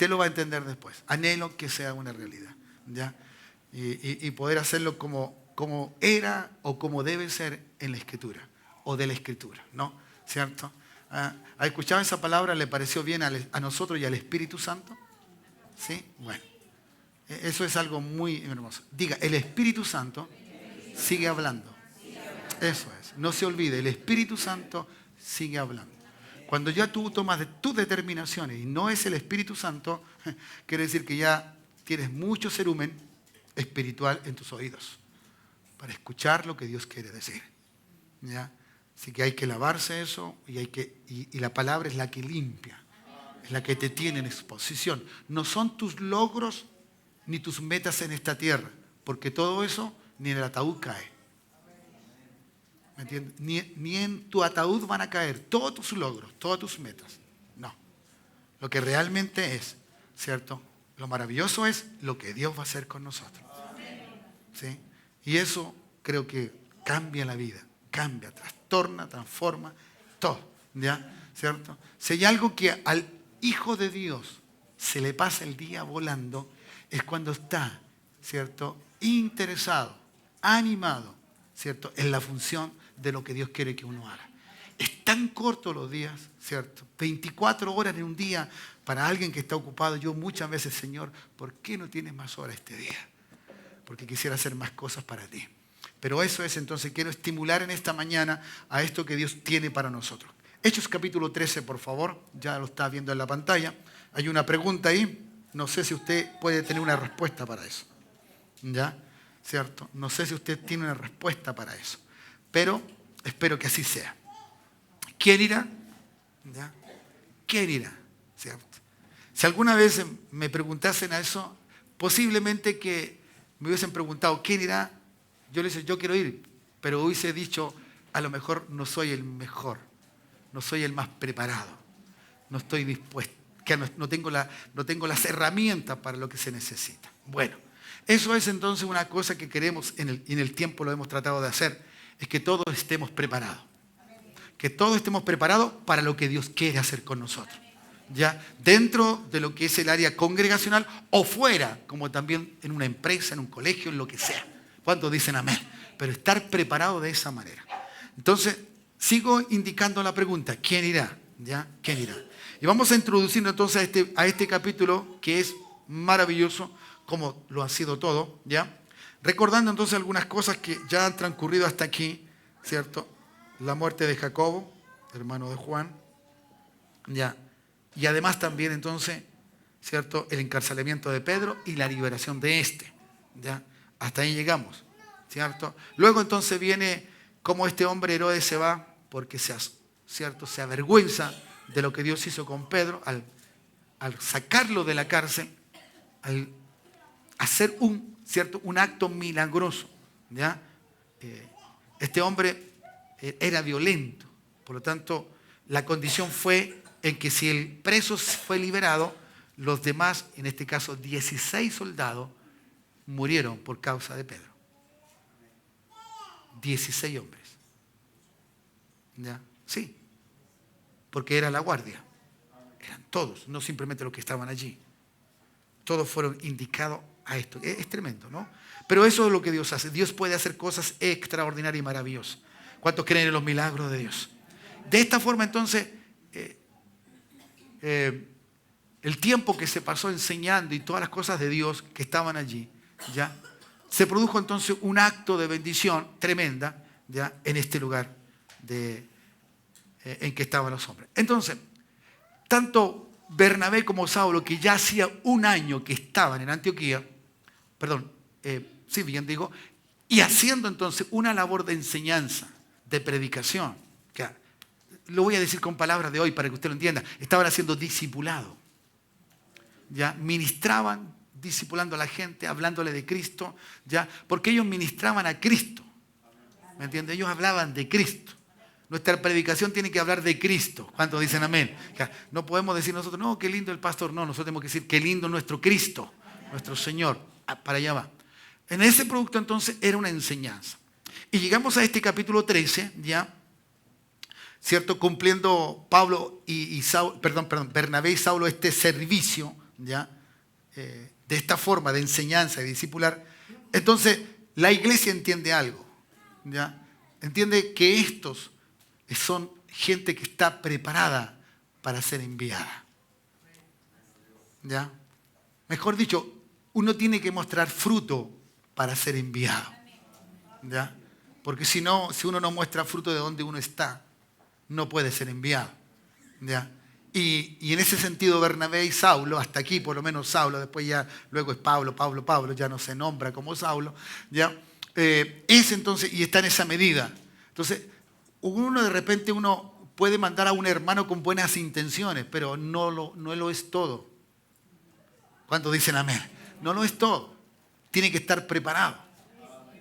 Usted lo va a entender después. Anhelo que sea una realidad, ¿ya? Y poder hacerlo como era o como debe ser en la Escritura o de la Escritura, ¿no? ¿Cierto? ¿Ha escuchado esa palabra? ¿Le pareció bien a nosotros y al Espíritu Santo? ¿Sí? Bueno, eso es algo muy hermoso. Diga, el Espíritu Santo sigue hablando. Eso es. No se olvide, el Espíritu Santo sigue hablando. Cuando ya tú tomas tus determinaciones y no es el Espíritu Santo, quiere decir que ya tienes mucho cerumen espiritual en tus oídos para escuchar lo que Dios quiere decir, ¿ya? Así que hay que lavarse eso y la palabra es la que limpia, es la que te tiene en exposición. No son tus logros ni tus metas en esta tierra, porque todo eso ni en el ataúd cae. ¿Me entiendes? Ni en tu ataúd van a caer todos tus logros, todas tus metas. No. Lo que realmente es, ¿cierto? Lo maravilloso es lo que Dios va a hacer con nosotros. ¿Sí? Y eso creo que cambia la vida. Cambia, trastorna, transforma, todo. ¿Ya? ¿Cierto? Si hay algo que al Hijo de Dios se le pasa el día volando, es cuando está, ¿cierto? Interesado, animado, ¿cierto? En la función de lo que Dios quiere que uno haga. Es tan corto los días, ¿cierto? 24 horas en un día para alguien que está ocupado. Yo muchas veces, Señor, ¿por qué no tienes más horas este día? Porque quisiera hacer más cosas para ti. Pero eso es, entonces, quiero estimular en esta mañana a esto que Dios tiene para nosotros. Hechos capítulo 13, por favor. Ya lo está viendo en la pantalla. Hay una pregunta ahí. No sé si usted puede tener una respuesta para eso. ¿Ya? ¿Cierto? No sé si usted tiene una respuesta para eso. Pero espero que así sea. ¿Quién irá? ¿Ya? ¿Quién irá? ¿Cierto? Si alguna vez me preguntasen a eso, posiblemente que me hubiesen preguntado, ¿quién irá? Yo les decía, yo quiero ir, pero hubiese dicho, a lo mejor no soy el mejor, no soy el más preparado, no estoy dispuesto, que no tengo las herramientas para lo que se necesita. Bueno, eso es entonces una cosa que queremos, en el tiempo lo hemos tratado de hacer, es que todos estemos preparados. Que todos estemos preparados para lo que Dios quiere hacer con nosotros. Ya dentro de lo que es el área congregacional o fuera, como también en una empresa, en un colegio, en lo que sea. ¿Cuántos dicen amén? Pero estar preparado de esa manera. Entonces, sigo indicando la pregunta, ¿quién irá? ¿Ya? ¿Quién irá? Y vamos a introducirnos entonces a este capítulo que es maravilloso, como lo ha sido todo, ¿ya? Recordando entonces algunas cosas que ya han transcurrido hasta aquí, ¿cierto? La muerte de Jacobo, hermano de Juan, ¿ya? Y además también entonces, ¿cierto? El encarcelamiento de Pedro y la liberación de este, ¿ya? Hasta ahí llegamos, ¿cierto? Luego entonces viene cómo este hombre Herodes se va porque ¿cierto? Se avergüenza de lo que Dios hizo con Pedro al sacarlo de la cárcel, al hacer un acto milagroso, ¿ya? Este hombre era violento, por lo tanto la condición fue en que si el preso fue liberado, los demás, en este caso 16 soldados, murieron por causa de Pedro. 16 hombres. ¿Ya? Sí, porque era la guardia. Eran todos, no simplemente los que estaban allí. Todos fueron indicados a esto. Es tremendo, ¿no? Pero eso es lo que Dios hace. Dios puede hacer cosas extraordinarias y maravillosas. ¿Cuántos creen en los milagros de Dios? De esta forma, entonces, el tiempo que se pasó enseñando y todas las cosas de Dios que estaban allí, ¿ya? Se produjo entonces un acto de bendición tremenda, ¿ya? En este lugar en que estaban los hombres. Entonces, tanto Bernabé como Saulo, que ya hacía un año que estaban en Antioquía, y haciendo entonces una labor de enseñanza, de predicación, que lo voy a decir con palabras de hoy para que usted lo entienda, estaban haciendo discipulado. Ya ministraban, discipulando a la gente, hablándole de Cristo, ya, porque ellos ministraban a Cristo. ¿Me entiende? Ellos hablaban de Cristo. Nuestra predicación tiene que hablar de Cristo. ¿Cuántos dicen amén? No podemos decir nosotros, no, qué lindo el pastor. No, nosotros tenemos que decir, qué lindo nuestro Cristo, nuestro Señor. Para allá va. En ese producto entonces era una enseñanza. Y llegamos a este capítulo 13, ya, ¿cierto? Cumpliendo Bernabé y Saulo este servicio, ¿ya? De esta forma de enseñanza y discipular, entonces la iglesia entiende algo, ¿ya? Entiende que estos son gente que está preparada para ser enviada, ¿ya? Mejor dicho, uno tiene que mostrar fruto para ser enviado, ¿ya? Porque si uno no muestra fruto de donde uno está, no puede ser enviado, ¿ya? Y en ese sentido Bernabé y Saulo, hasta aquí por lo menos Saulo, después ya luego es Pablo, ya no se nombra como Saulo, ¿ya? Es entonces, y está en esa medida. Entonces, uno de repente puede mandar a un hermano con buenas intenciones, pero no lo es todo. ¿Cuántos dicen amén? No lo es todo. Tiene que estar preparado.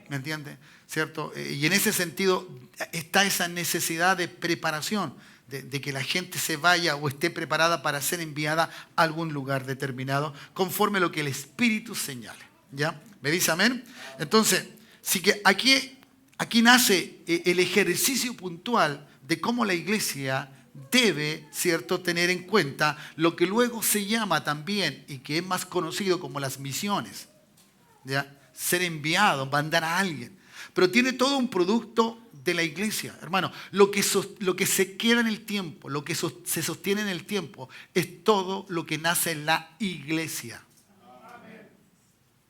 ¿Me entiende? ¿Cierto? Y en ese sentido está esa necesidad de preparación, de que la gente se vaya o esté preparada para ser enviada a algún lugar determinado, conforme a lo que el Espíritu señale. ¿Ya? ¿Me dice amén? Entonces, sí que aquí nace el ejercicio puntual de cómo la iglesia debe, ¿cierto?, tener en cuenta lo que luego se llama también, y que es más conocido como las misiones. ¿Ya? Ser enviado, mandar a alguien. Pero tiene todo un producto de la iglesia, hermano. Lo que se queda en el tiempo, lo que se sostiene en el tiempo, es todo lo que nace en la iglesia.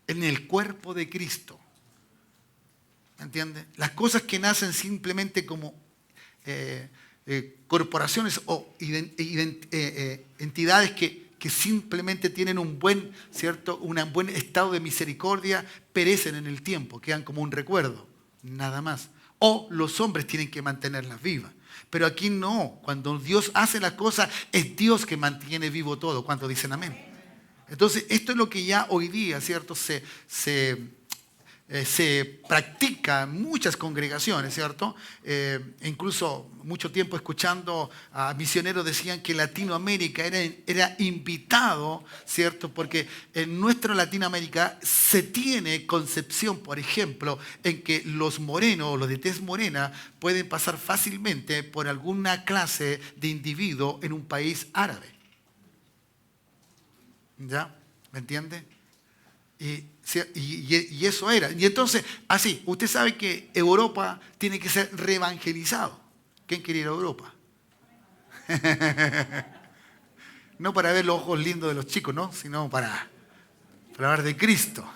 En el cuerpo de Cristo. ¿Entiendes? Las cosas que nacen simplemente como corporaciones o entidades que simplemente tienen un buen estado de misericordia, perecen en el tiempo, quedan como un recuerdo, nada más. O los hombres tienen que mantenerlas vivas. Pero aquí no, cuando Dios hace las cosas, es Dios que mantiene vivo todo. ¿Cuántos dicen amén? Entonces, esto es lo que ya hoy día, ¿cierto?, se practica en muchas congregaciones, ¿cierto? Incluso mucho tiempo escuchando a misioneros decían que Latinoamérica era invitado, ¿cierto? Porque en nuestra Latinoamérica se tiene concepción, por ejemplo, en que los morenos o los de tez morena pueden pasar fácilmente por alguna clase de individuo en un país árabe. ¿Ya? ¿Me entiende? Y eso era. Y entonces, así, usted sabe que Europa tiene que ser reevangelizado. ¿Quién quiere ir a Europa? No para ver los ojos lindos de los chicos, ¿no? Sino para hablar de Cristo.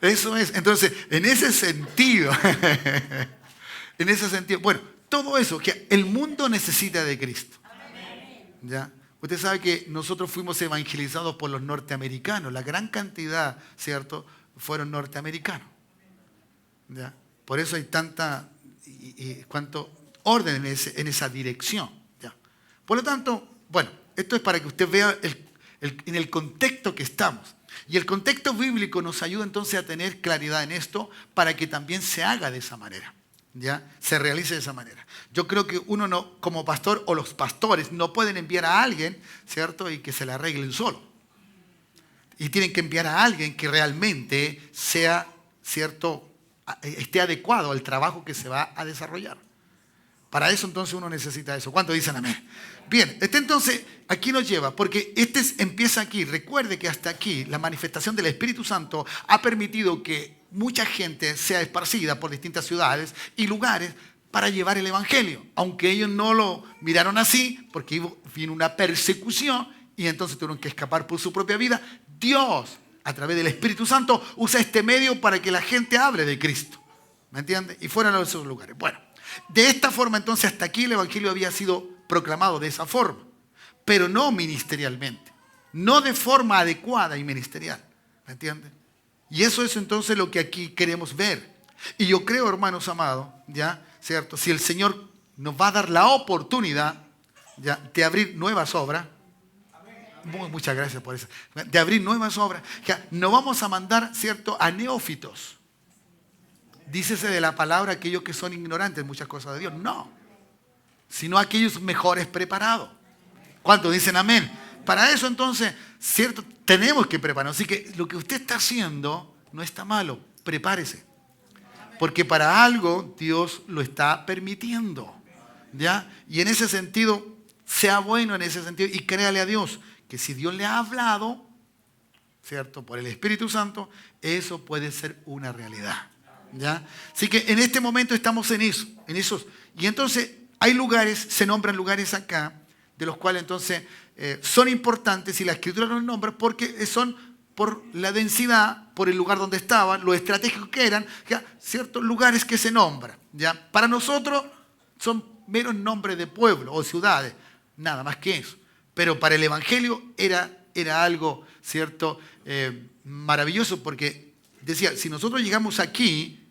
Eso es. Entonces, en ese sentido, bueno, todo eso, que el mundo necesita de Cristo. ¿Ya? Usted sabe que nosotros fuimos evangelizados por los norteamericanos. La gran cantidad, ¿cierto?, fueron norteamericanos. ¿Ya? Por eso hay cuánto orden en esa dirección. ¿Ya? Por lo tanto, bueno, esto es para que usted vea en el contexto que estamos. Y el contexto bíblico nos ayuda entonces a tener claridad en esto para que también se haga de esa manera. ¿Ya? Se realice de esa manera. Yo creo que uno no, como pastor o los pastores, no pueden enviar a alguien, ¿cierto?, y que se le arreglen solo. Y tienen que enviar a alguien que realmente sea, ¿cierto?, esté adecuado al trabajo que se va a desarrollar. Para eso entonces uno necesita eso. ¿Cuántos dicen amén? Bien, entonces aquí nos lleva, porque empieza aquí. Recuerde que hasta aquí la manifestación del Espíritu Santo ha permitido que mucha gente sea esparcida por distintas ciudades y lugares para llevar el Evangelio. Aunque ellos no lo miraron así, porque vino una persecución y entonces tuvieron que escapar por su propia vida, Dios, a través del Espíritu Santo, usa este medio para que la gente hable de Cristo. ¿Me entiende? Y fueran a esos lugares. Bueno, de esta forma entonces hasta aquí el Evangelio había sido proclamado de esa forma, pero no ministerialmente, no de forma adecuada y ministerial. ¿Me entiende? Y eso es entonces lo que aquí queremos ver. Y yo creo, hermanos amados, ¿ya? ¿Cierto? Si el Señor nos va a dar la oportunidad, ¿ya?, de abrir nuevas obras, muchas gracias por eso, de abrir nuevas obras, ya, no vamos a mandar, ¿cierto?, a neófitos. Dícese de la palabra aquellos que son ignorantes en muchas cosas de Dios. No, sino aquellos mejores preparados. ¿Cuántos dicen amén? Para eso entonces, ¿cierto?, tenemos que prepararnos. Así que lo que usted está haciendo no está malo. Prepárese. Porque para algo Dios lo está permitiendo. ¿Ya? Y en ese sentido, sea bueno en ese sentido y créale a Dios que si Dios le ha hablado, ¿cierto? Por el Espíritu Santo, eso puede ser una realidad, ¿ya? Así que en este momento estamos en eso, en esos. Y entonces hay lugares, se nombran lugares acá, de los cuales entonces son importantes y la Escritura los nombra porque son por la densidad, por el lugar donde estaban, lo estratégicos que eran, ¿ya? Ciertos lugares que se nombran, ¿ya? Para nosotros son meros nombres de pueblos o ciudades, nada más que eso. Pero para el Evangelio era algo, ¿cierto? Maravilloso porque decía, si nosotros llegamos aquí,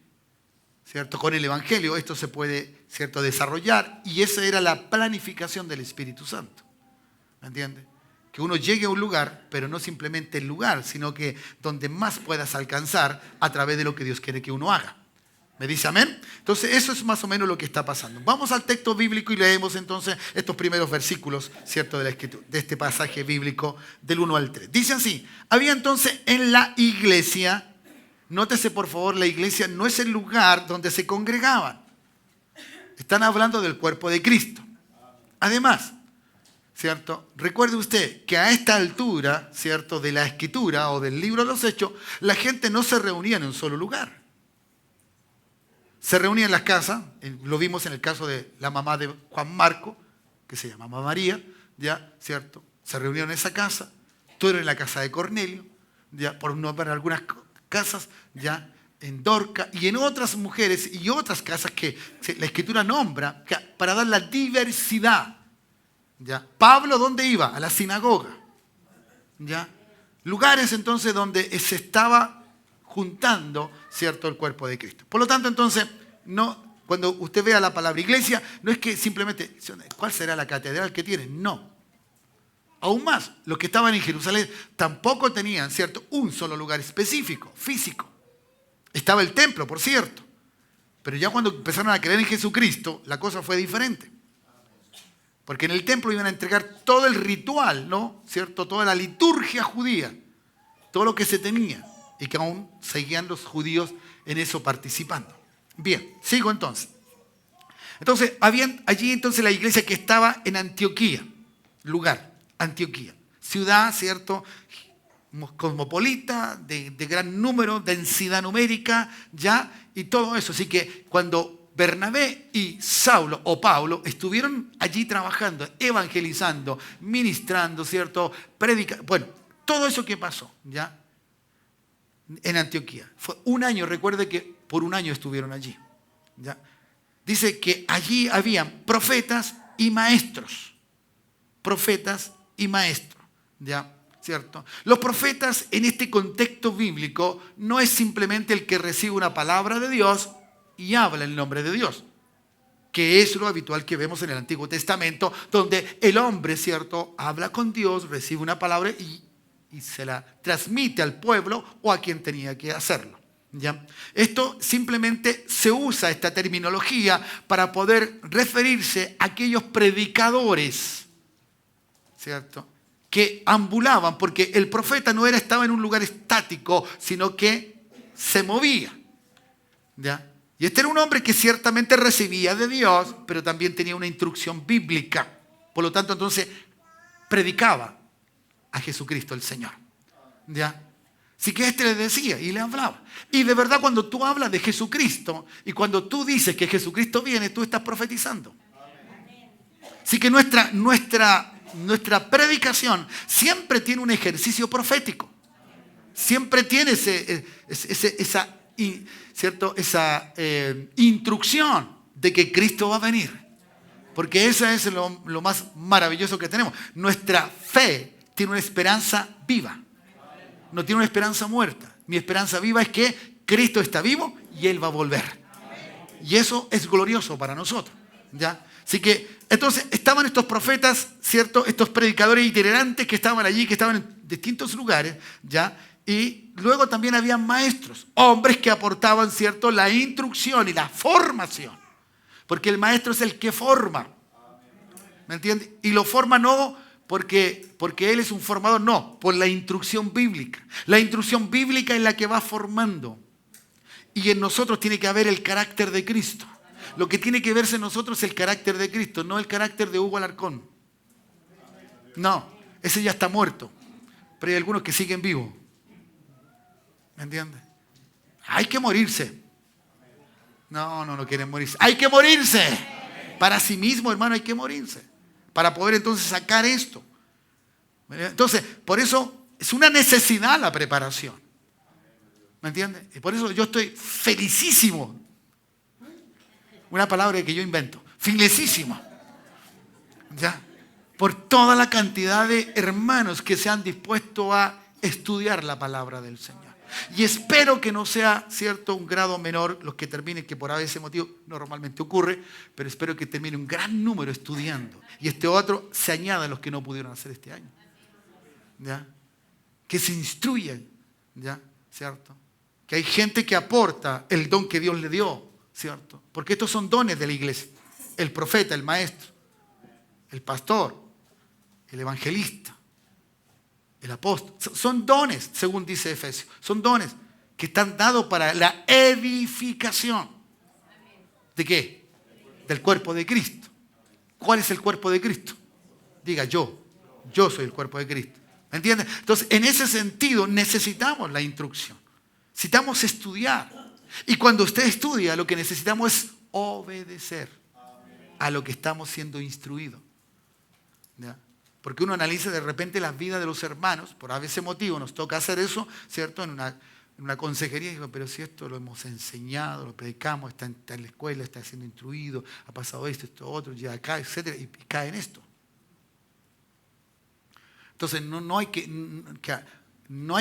¿cierto? Con el Evangelio, esto se puede, ¿cierto? Desarrollar y esa era la planificación del Espíritu Santo. ¿Me entiendes? Que uno llegue a un lugar, pero no simplemente el lugar, sino que donde más puedas alcanzar a través de lo que Dios quiere que uno haga. ¿Me dice amén? Entonces eso es más o menos lo que está pasando. Vamos al texto bíblico y leemos entonces estos primeros versículos, ¿cierto? De la Escritura, de este pasaje bíblico del 1 al 3. Dice así, había entonces en la iglesia, nótese por favor, la iglesia no es el lugar donde se congregaban. Están hablando del cuerpo de Cristo. Además, ¿cierto? Recuerde usted que a esta altura, ¿cierto? De la Escritura o del libro de los Hechos, la gente no se reunía en un solo lugar. Se reunía en las casas, lo vimos en el caso de la mamá de Juan Marco, que se llamaba María, ¿ya? ¿Cierto? Se reunieron en esa casa, todo era en la casa de Cornelio, ¿ya? Por nombrar algunas casas, ¿ya? En Dorca y en otras mujeres y otras casas que la Escritura nombra para dar la diversidad. ¿Ya? Pablo, ¿dónde iba? A la sinagoga. ¿Ya? Lugares entonces donde se estaba juntando, ¿cierto? El cuerpo de Cristo. Por lo tanto, entonces, no, cuando usted vea la palabra iglesia, no es que simplemente, ¿cuál será la catedral que tienen? No. Aún más, los que estaban en Jerusalén tampoco tenían, ¿cierto? Un solo lugar específico, físico. Estaba el templo, por cierto. Pero ya cuando empezaron a creer en Jesucristo, la cosa fue diferente. Porque en el templo iban a entregar todo el ritual, ¿no? ¿Cierto? Toda la liturgia judía, todo lo que se tenía. Y que aún seguían los judíos en eso participando. Bien, sigo entonces. Entonces, habían allí entonces la iglesia que estaba en Antioquía, lugar, Antioquía. Ciudad, ¿cierto? Cosmopolita, de gran número, densidad numérica, ¿ya? Y todo eso. Así que cuando Bernabé y Saulo o Pablo estuvieron allí trabajando, evangelizando, ministrando, ¿cierto? Predicando. Bueno, todo eso que pasó, ¿ya? En Antioquía. Fue un año, recuerde que por un año estuvieron allí, ¿ya? Dice que allí habían profetas y maestros. Profetas y maestros, ¿ya? ¿Cierto? Los profetas en este contexto bíblico no es simplemente el que recibe una palabra de Dios y habla en el nombre de Dios, que es lo habitual que vemos en el Antiguo Testamento, donde el hombre, ¿cierto?, habla con Dios, recibe una palabra y se la transmite al pueblo o a quien tenía que hacerlo, ¿ya? Esto simplemente se usa, esta terminología, para poder referirse a aquellos predicadores, ¿cierto?, que ambulaban, porque el profeta no estaba en un lugar estático, sino que se movía, ¿ya? Y este era un hombre que ciertamente recibía de Dios, pero también tenía una instrucción bíblica. Por lo tanto, entonces, predicaba a Jesucristo el Señor, ¿ya? Así que este le decía y le hablaba. Y de verdad, cuando tú hablas de Jesucristo y cuando tú dices que Jesucristo viene, tú estás profetizando. Así que nuestra predicación siempre tiene un ejercicio profético. Siempre tiene esa instrucción de que Cristo va a venir. Porque eso es lo más maravilloso que tenemos. Nuestra fe tiene una esperanza viva. No tiene una esperanza muerta. Mi esperanza viva es que Cristo está vivo y Él va a volver. Y eso es glorioso para nosotros, ¿ya? Así que, entonces, estaban estos profetas, ¿cierto? Estos predicadores itinerantes que estaban allí, que estaban en distintos lugares, ¿ya? Y luego también había maestros, hombres que aportaban, ¿cierto?, la instrucción y la formación. Porque el maestro es el que forma. ¿Me entiendes? Y lo forma no porque él es un formador, no, por la instrucción bíblica. La instrucción bíblica es la que va formando. Y en nosotros tiene que haber el carácter de Cristo. Lo que tiene que verse en nosotros es el carácter de Cristo, no el carácter de Hugo Alarcón. No, ese ya está muerto. Pero hay algunos que siguen vivos. ¿Me entiendes? Hay que morirse. No quieren morirse. Hay que morirse. Para sí mismo, hermano, hay que morirse. Para poder entonces sacar esto. Entonces, por eso es una necesidad la preparación. ¿Me entiendes? Y por eso yo estoy felicísimo. Una palabra que yo invento. Felicísimo. ¿Ya? Por toda la cantidad de hermanos que se han dispuesto a estudiar la palabra del Señor. Y espero que no sea, cierto, un grado menor los que terminen, que por ese motivo normalmente ocurre, pero espero que termine un gran número estudiando. Y este otro se añada a los que no pudieron hacer este año. ¿Ya? Que se instruyan, ¿ya? ¿Cierto? Que hay gente que aporta el don que Dios le dio, ¿cierto? Porque estos son dones de la iglesia. El profeta, el maestro, el pastor, el evangelista, el apóstol. Son dones, según dice Efesios. Son dones que están dados para la edificación. ¿De qué? Del cuerpo de Cristo. ¿Cuál es el cuerpo de Cristo? Diga yo. Yo soy el cuerpo de Cristo. ¿Me entiendes? Entonces, en ese sentido, necesitamos la instrucción. Necesitamos estudiar. Y cuando usted estudia, lo que necesitamos es obedecer a lo que estamos siendo instruidos. ¿Ya? Porque uno analiza de repente las vidas de los hermanos, por ese motivo nos toca hacer eso, ¿cierto? En una consejería, y digo, pero si esto lo hemos enseñado, lo predicamos, está en la escuela, está siendo instruido, ha pasado esto, otro, ya acá, etcétera, y cae en esto. Entonces no hay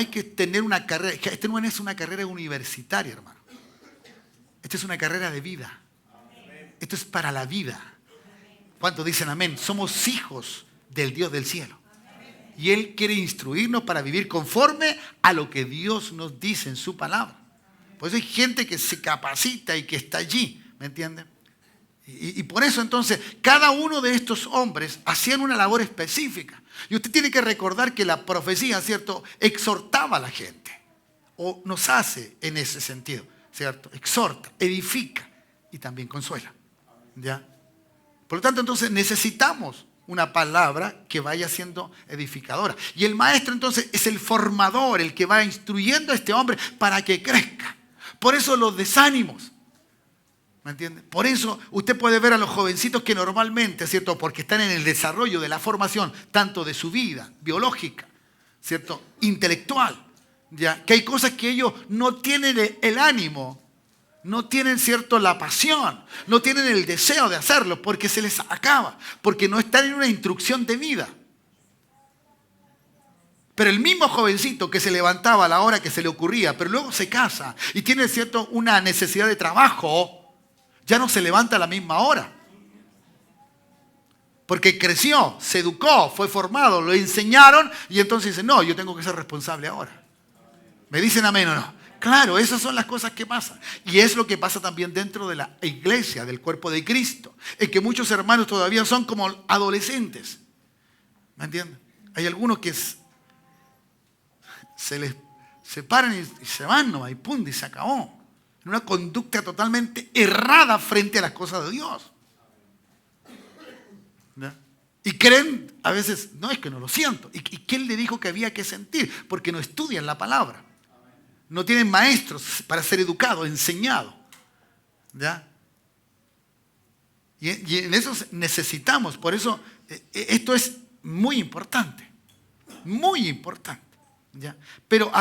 que tener una carrera, esta no es una carrera universitaria, hermano. Esta es una carrera de vida. Esto es para la vida. ¿Cuántos dicen amén? Somos hijos del Dios del cielo. Y Él quiere instruirnos para vivir conforme a lo que Dios nos dice en su palabra. Por eso hay gente que se capacita y que está allí, ¿me entienden? Y por eso entonces cada uno de estos hombres hacían una labor específica. Y usted tiene que recordar que la profecía, ¿cierto?, exhortaba a la gente. O nos hace en ese sentido, ¿cierto? Exhorta, edifica y también consuela. ¿Ya? Por lo tanto, entonces necesitamos una palabra que vaya siendo edificadora. Y el maestro entonces es el formador, el que va instruyendo a este hombre para que crezca. Por eso los desánimos. ¿Me entiende? Por eso usted puede ver a los jovencitos que normalmente, ¿cierto? Porque están en el desarrollo de la formación, tanto de su vida biológica, ¿cierto? Intelectual, ¿ya? Que hay cosas que ellos no tienen el ánimo, no tienen, ¿cierto?, la pasión, no tienen el deseo de hacerlo porque se les acaba, porque no están en una instrucción de vida. Pero el mismo jovencito que se levantaba a la hora que se le ocurría, pero luego se casa y tiene, ¿cierto?, una necesidad de trabajo, ya no se levanta a la misma hora. Porque creció, se educó, fue formado, lo enseñaron y entonces dice, no, yo tengo que ser responsable ahora. ¿Me dicen amén o no? Claro, esas son las cosas que pasan. Y es lo que pasa también dentro de la iglesia, del cuerpo de Cristo. Es que muchos hermanos todavía son como adolescentes. ¿Me entienden? Hay algunos que se les separan y se van nomás y pum, y se acabó. En una conducta totalmente errada frente a las cosas de Dios. ¿Ya? Y creen, a veces, no, es que no lo siento. ¿Y quién le dijo que había que sentir? Porque no estudian la palabra. No tienen maestros para ser educados, enseñados. ¿Ya? Y en eso necesitamos. Por eso, esto es muy importante. Muy importante. ¿Ya? Pero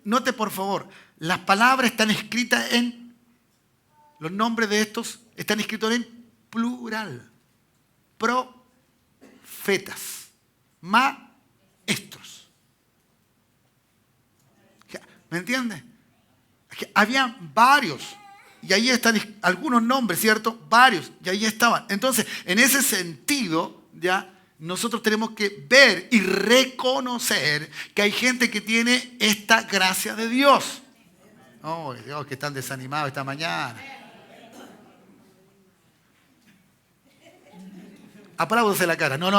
note por favor, las palabras están escritas los nombres de estos están escritos en plural. Profetas, maestros. ¿Me entiendes? Había varios. Y ahí están algunos nombres, ¿cierto? Varios. Y ahí estaban. Entonces, en ese sentido, ya nosotros tenemos que ver y reconocer que hay gente que tiene esta gracia de Dios. Oh, Dios, que están desanimados esta mañana. Apláudose la cara. No.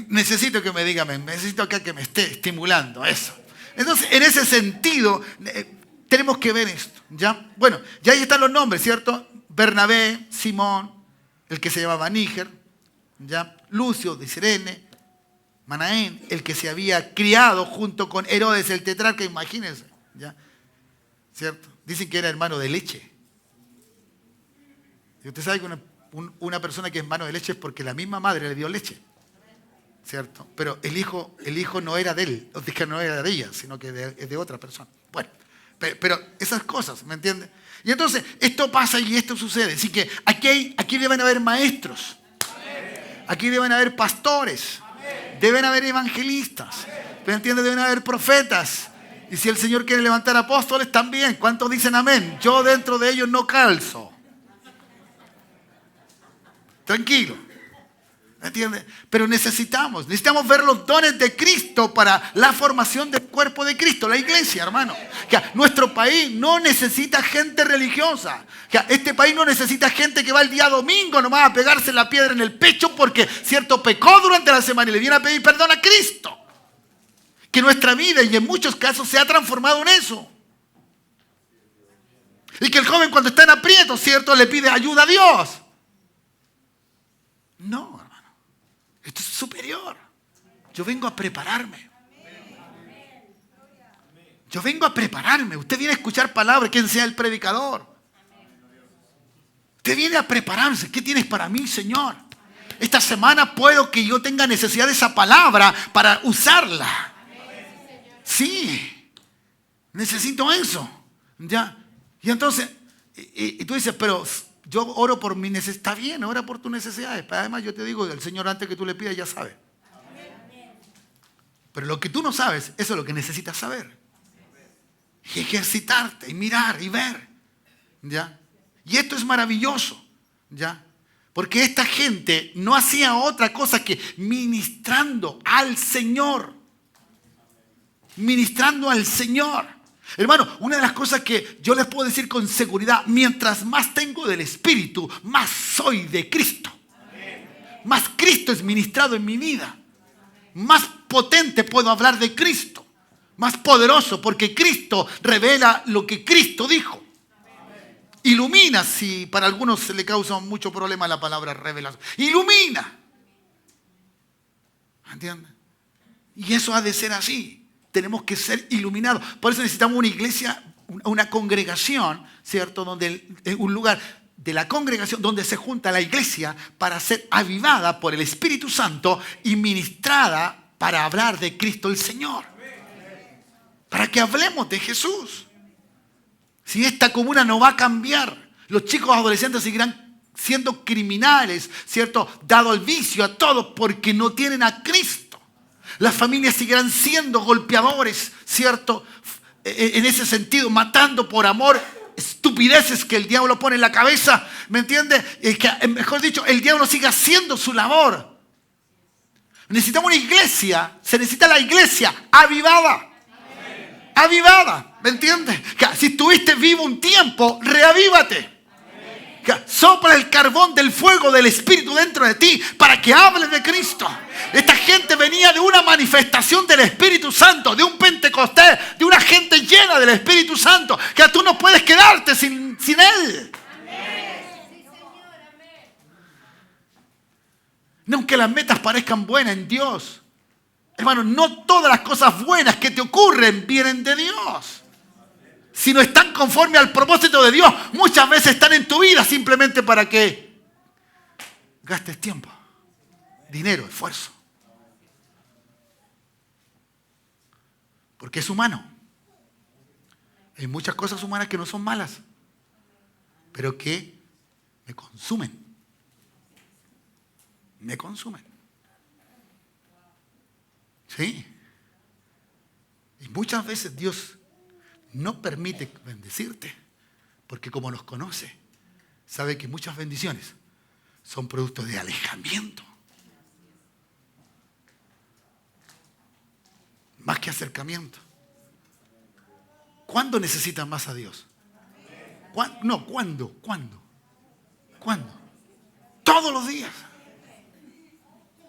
Necesito que me diga, necesito acá que me esté estimulando eso. Entonces, en ese sentido, tenemos que ver esto, ¿ya? Bueno, ya ahí están los nombres, ¿cierto? Bernabé, Simón, el que se llamaba Níger, ¿ya? Lucio de Cirene, Manaén, el que se había criado junto con Herodes el tetrarca, imagínense, ¿ya? ¿Cierto? Dicen que era hermano de leche. Y usted sabe que una persona que es hermano de leche es porque la misma madre le dio leche, ¿cierto? Pero el hijo no era de él, o sea, que no era de ella, sino que es de otra persona. Bueno, pero esas cosas, ¿me entiende? Y entonces, esto pasa y esto sucede. Así que aquí deben haber maestros. Aquí deben haber pastores. Deben haber evangelistas. ¿Me entiende? Deben haber profetas. Y si el Señor quiere levantar apóstoles, también. ¿Cuántos dicen amén? Yo dentro de ellos no calzo. Tranquilo. ¿Me entiendes? Pero necesitamos ver los dones de Cristo para la formación del cuerpo de Cristo, la iglesia, hermano. Nuestro país no necesita gente religiosa. Este país no necesita gente que va el día domingo nomás a pegarse la piedra en el pecho porque, cierto, pecó durante la semana y le viene a pedir perdón a Cristo. Que nuestra vida, y en muchos casos, se ha transformado en eso. Y que el joven cuando está en aprieto, cierto, le pide ayuda a Dios. No. Esto es superior. Yo vengo a prepararme. Yo vengo a prepararme. Usted viene a escuchar palabras, quien sea el predicador. Usted viene a prepararse. ¿Qué tienes para mí, Señor? Esta semana puedo que yo tenga necesidad de esa palabra para usarla. Sí. Necesito eso. ¿Ya? Y entonces, y tú dices, pero yo oro por mi necesidad. Está bien, ora por tus necesidades. Pero además yo te digo, el Señor antes que tú le pidas ya sabe. Pero lo que tú no sabes, eso es lo que necesitas saber. Y ejercitarte, y mirar, y ver. ¿Ya? Y esto es maravilloso. ¿Ya? Porque esta gente no hacía otra cosa que ministrando al Señor. Ministrando al Señor. Hermano, una de las cosas que yo les puedo decir con seguridad, mientras más tengo del Espíritu, más soy de Cristo. Más Cristo es ministrado en mi vida. Más potente puedo hablar de Cristo. Más poderoso, porque Cristo revela lo que Cristo dijo. Ilumina, si para algunos se le causa mucho problema la palabra revelación. Ilumina. ¿Entiendes? Y eso ha de ser así. Tenemos que ser iluminados. Por eso necesitamos una iglesia, una congregación, ¿cierto? Un lugar de la congregación donde se junta la iglesia para ser avivada por el Espíritu Santo y ministrada para hablar de Cristo el Señor. Para que hablemos de Jesús. Si esta comuna no va a cambiar, los chicos adolescentes seguirán siendo criminales, ¿cierto? Dado al vicio a todos porque no tienen a Cristo. Las familias seguirán siendo golpeadores, ¿cierto? En ese sentido, matando por amor, estupideces que el diablo pone en la cabeza, ¿me entiendes? Mejor dicho, el diablo sigue haciendo su labor. Necesitamos una iglesia, se necesita la iglesia avivada. Avivada, ¿me entiendes? Si estuviste vivo un tiempo, reavívate. Sopla el carbón del fuego del Espíritu dentro de ti para que hables de Cristo. Esta gente venía de una manifestación del Espíritu Santo, de un Pentecostés, de una gente llena del Espíritu Santo, que tú no puedes quedarte sin Él. No, aunque las metas parezcan buenas en Dios. Hermano, no todas las cosas buenas que te ocurren vienen de Dios. Si no están conforme al propósito de Dios, muchas veces están en tu vida simplemente para que gastes tiempo, dinero, esfuerzo. Porque es humano. Hay muchas cosas humanas que no son malas, pero que me consumen. Me consumen. Sí. Y muchas veces Dios no permite bendecirte, porque como nos conoce, sabe que muchas bendiciones son producto de alejamiento, más que acercamiento. ¿Cuándo necesitas más a Dios? ¿Cuándo? Todos los días.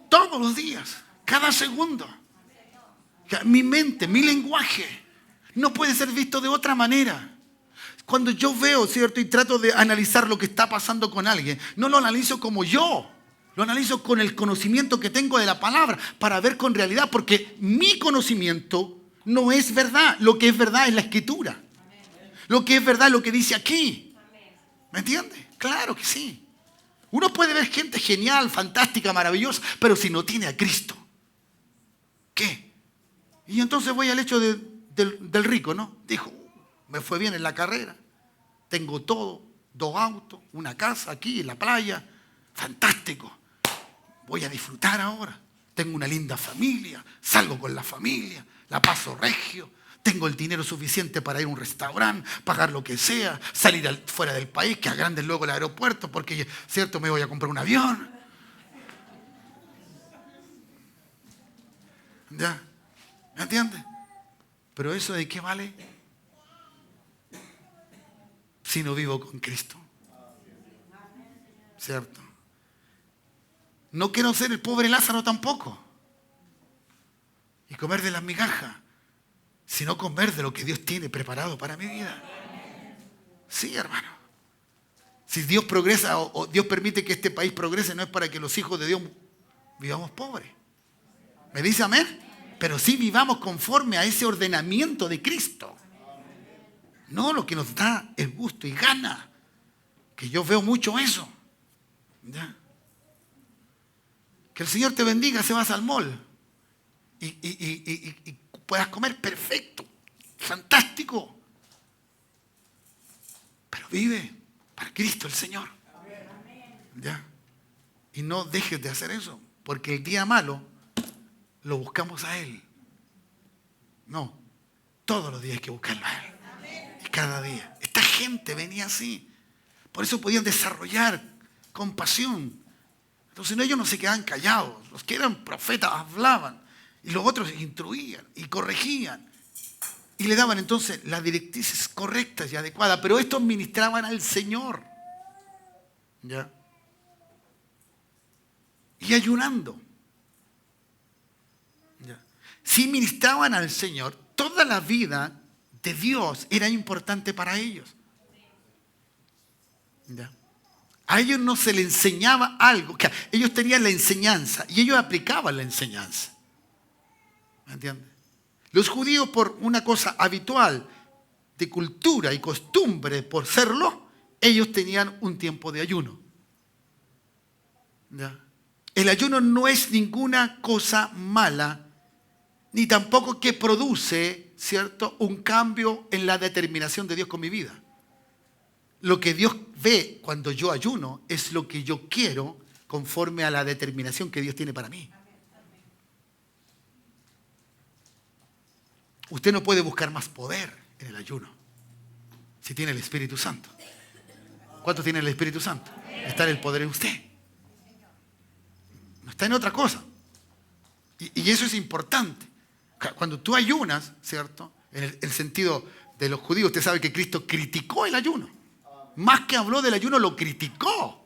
Todos los días. Cada segundo. Mi mente, mi lenguaje no puede ser visto de otra manera. Cuando yo veo, ¿cierto? Y trato de analizar lo que está pasando con alguien, no lo analizo como yo. Lo analizo con el conocimiento que tengo de la palabra para ver con realidad, porque mi conocimiento no es verdad. Lo que es verdad es la Escritura. Lo que es verdad es lo que dice aquí. ¿Me entiendes? Claro que sí. Uno puede ver gente genial, fantástica, maravillosa, pero si no tiene a Cristo, ¿qué? Y entonces voy al hecho del rico, ¿no? Dijo, me fue bien en la carrera, tengo todo, 2 autos, una casa aquí en la playa, fantástico. Voy a disfrutar ahora. Tengo una linda familia, salgo con la familia, la paso regio. Tengo el dinero suficiente para ir a un restaurante, pagar lo que sea, salir fuera del país, que agranden luego el aeropuerto, porque, cierto, me voy a comprar un avión. ¿Ya? ¿Me entiendes? Pero eso ¿de qué vale? Si no vivo con Cristo. ¿Cierto? No quiero ser el pobre Lázaro tampoco. Y comer de las migajas. Sino comer de lo que Dios tiene preparado para mi vida. Sí, hermano. Si Dios progresa o Dios permite que este país progrese, no es para que los hijos de Dios vivamos pobres. ¿Me dice amén? Pero sí vivamos conforme a ese ordenamiento de Cristo. No lo que nos da el gusto y gana. Que yo veo mucho eso. ¿Ya? Que el Señor te bendiga, se vas al mall. Y puedas comer perfecto, fantástico. Pero vive para Cristo el Señor. ¿Ya? Y no dejes de hacer eso, porque el día malo lo buscamos a Él. No, todos los días hay que buscarlo a Él. Y cada día. Esta gente venía así. Por eso podían desarrollar compasión. Entonces ellos no se quedaban callados. Los que eran profetas hablaban. Y los otros instruían y corregían. Y le daban entonces las directrices correctas y adecuadas. Pero estos ministraban al Señor. ¿Ya? Y ayunando. ¿Ya? Si ministraban al Señor, toda la vida de Dios era importante para ellos. ¿Ya? A ellos no se les enseñaba algo. Que ellos tenían la enseñanza y ellos aplicaban la enseñanza. ¿Me entiendes? Los judíos, por una cosa habitual de cultura y costumbre, por serlo, ellos tenían un tiempo de ayuno. ¿Ya? El ayuno no es ninguna cosa mala, ni tampoco que produce, ¿cierto?, un cambio en la determinación de Dios con mi vida. Lo que Dios ve cuando yo ayuno es lo que yo quiero conforme a la determinación que Dios tiene para mí. Usted no puede buscar más poder en el ayuno si tiene el Espíritu Santo. ¿Cuánto tiene el Espíritu Santo? Está en el poder en usted. No está en otra cosa. Y eso es importante. Cuando tú ayunas, ¿cierto? En el sentido de los judíos, usted sabe que Cristo criticó el ayuno. Más que habló del ayuno, lo criticó.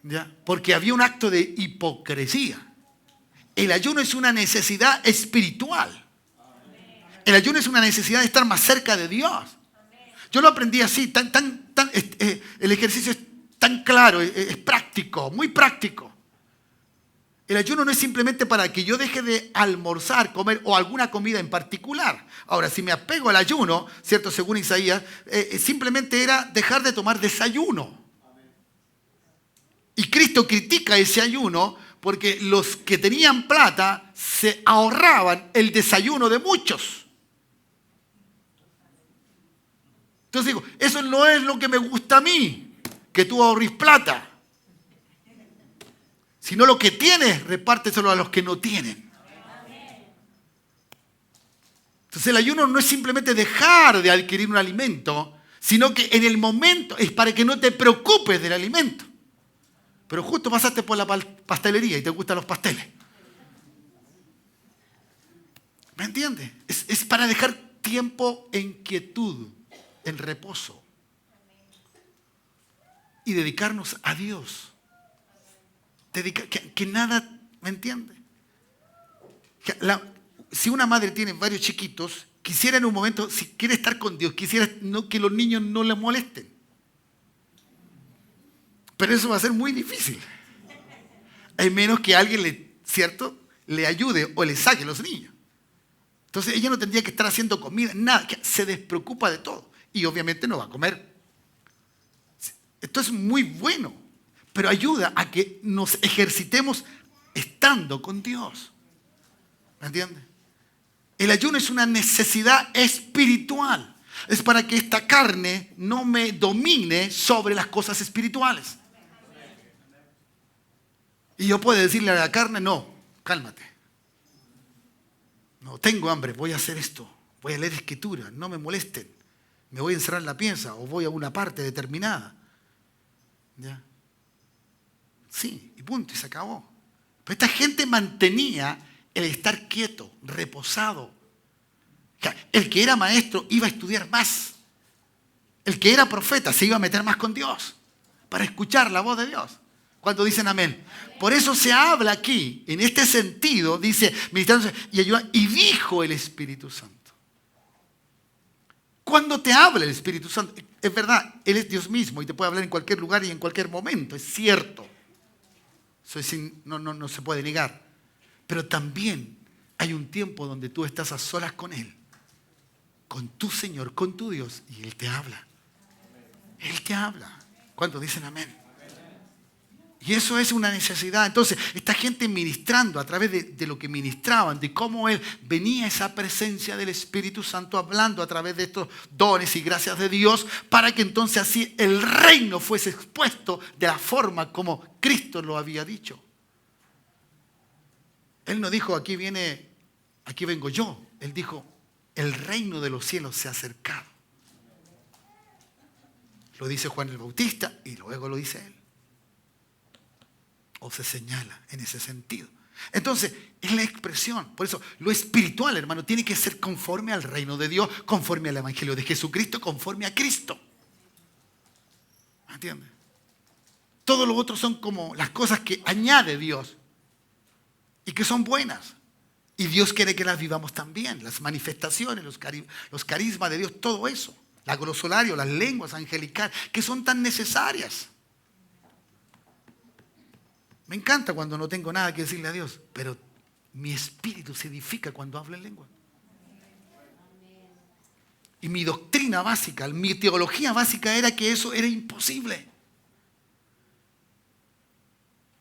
¿Ya? Porque había un acto de hipocresía. El ayuno es una necesidad espiritual. El ayuno es una necesidad de estar más cerca de Dios. Yo lo aprendí así, el ejercicio es tan claro, es práctico, muy práctico. El ayuno no es simplemente para que yo deje de almorzar, comer o alguna comida en particular. Ahora, si me apego al ayuno, ¿cierto? Según Isaías, simplemente era dejar de tomar desayuno. Y Cristo critica ese ayuno porque los que tenían plata se ahorraban el desayuno de muchos. Entonces digo, eso no es lo que me gusta a mí, que tú ahorres plata. Sino lo que tienes, repárteselo a los que no tienen. Entonces el ayuno no es simplemente dejar de adquirir un alimento, sino que en el momento es para que no te preocupes del alimento. Pero justo pasaste por la pastelería y te gustan los pasteles. ¿Me entiendes? Es para dejar tiempo en quietud, en reposo. Y dedicarnos a Dios. Que nada, ¿me entiende? Si una madre tiene varios chiquitos, quisiera en un momento, si quiere estar con Dios, quisiera que los niños no le molesten. Pero eso va a ser muy difícil. Hay menos que alguien ¿cierto? Le ayude o le saque a los niños. Entonces ella no tendría que estar haciendo comida, nada, que se despreocupa de todo. Y obviamente no va a comer. Esto es muy bueno, pero ayuda a que nos ejercitemos estando con Dios. ¿Me entiendes? El ayuno es una necesidad espiritual. Es para que esta carne no me domine sobre las cosas espirituales. Y yo puedo decirle a la carne, no, cálmate. No, tengo hambre, voy a hacer esto. Voy a leer escritura, no me molesten. Me voy a encerrar en la pieza o voy a una parte determinada. ¿Ya? Sí, y punto, y se acabó. Pero esta gente mantenía el estar quieto, reposado. El que era maestro iba a estudiar más. El que era profeta se iba a meter más con Dios para escuchar la voz de Dios. ¿Cuántos dicen amén? Por eso se habla aquí, en este sentido, dice, ministrándose y ayuda, y dijo el Espíritu Santo. Cuando te habla el Espíritu Santo, es verdad, Él es Dios mismo y te puede hablar en cualquier lugar y en cualquier momento, es cierto. Eso no se puede negar. Pero también hay un tiempo donde tú estás a solas con Él, con tu Señor, con tu Dios, y Él te habla. Él te habla. ¿Cuántos dicen amén? Y eso es una necesidad. Entonces, esta gente ministrando a través de lo que ministraban, de cómo Él venía esa presencia del Espíritu Santo hablando a través de estos dones y gracias de Dios, para que entonces así el reino fuese expuesto de la forma como Cristo lo había dicho. Él no dijo, aquí vengo yo. Él dijo, el reino de los cielos se ha acercado. Lo dice Juan el Bautista y luego lo dice Él. O se señala en ese sentido. Entonces, es la expresión. Por eso, lo espiritual, hermano, tiene que ser conforme al reino de Dios, conforme al evangelio de Jesucristo, conforme a Cristo. ¿Me entiendes? Todo lo otro son como las cosas que añade Dios y que son buenas. Y Dios quiere que las vivamos también. Las manifestaciones, los carismas de Dios, todo eso. La glosolario, las lenguas angelicales, que son tan necesarias. Me encanta cuando no tengo nada que decirle a Dios, pero mi espíritu se edifica cuando hablo en lengua. Y mi doctrina básica, mi teología básica era que eso era imposible.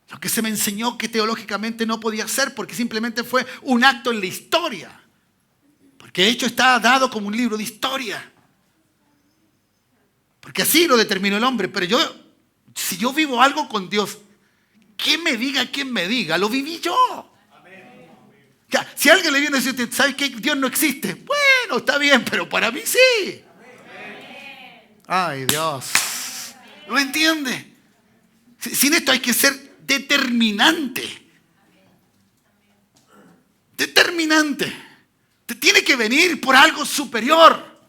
Lo que se me enseñó que teológicamente no podía ser porque simplemente fue un acto en la historia. Porque de hecho está dado como un libro de historia. Porque así lo determinó el hombre. Pero si yo vivo algo con Dios, quien me diga, lo viví yo. Ya, si alguien le viene a decir, ¿sabes qué? Dios no existe. Bueno, está bien, pero para mí sí. Ay, Dios. ¿Lo entiende? Sin esto hay que ser determinante. Determinante. Te tiene que venir por algo superior.